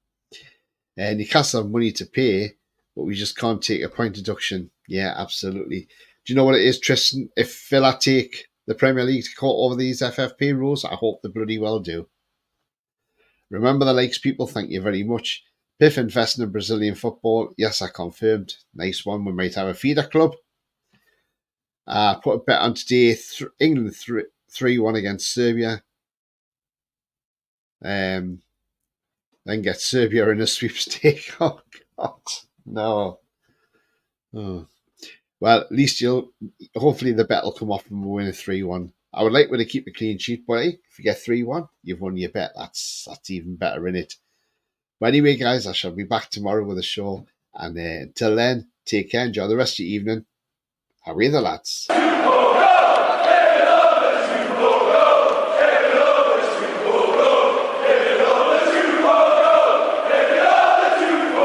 Newcastle have money to pay, but we just can't take a point deduction. Yeah, absolutely. Do you know what it is, Tristan? If Villa take the Premier League to court over these FFP rules, I hope they bloody well do. Remember the likes, people. Thank you very much. Piff investing in Brazilian football. Yes, I confirmed. Nice one. We might have a feeder club. Put a bet on today. England 3-1 against Serbia. Then get Serbia in a sweepstake. Oh, God. No. Oh. Well, at least hopefully the bet will come off and we'll win a 3-1. I would like to keep a clean sheet, but hey, if you get 3-1, you've won your bet. That's even better, innit? But anyway, guys, I shall be back tomorrow with a show. And until then, take care. Enjoy the rest of your evening. How are the lads?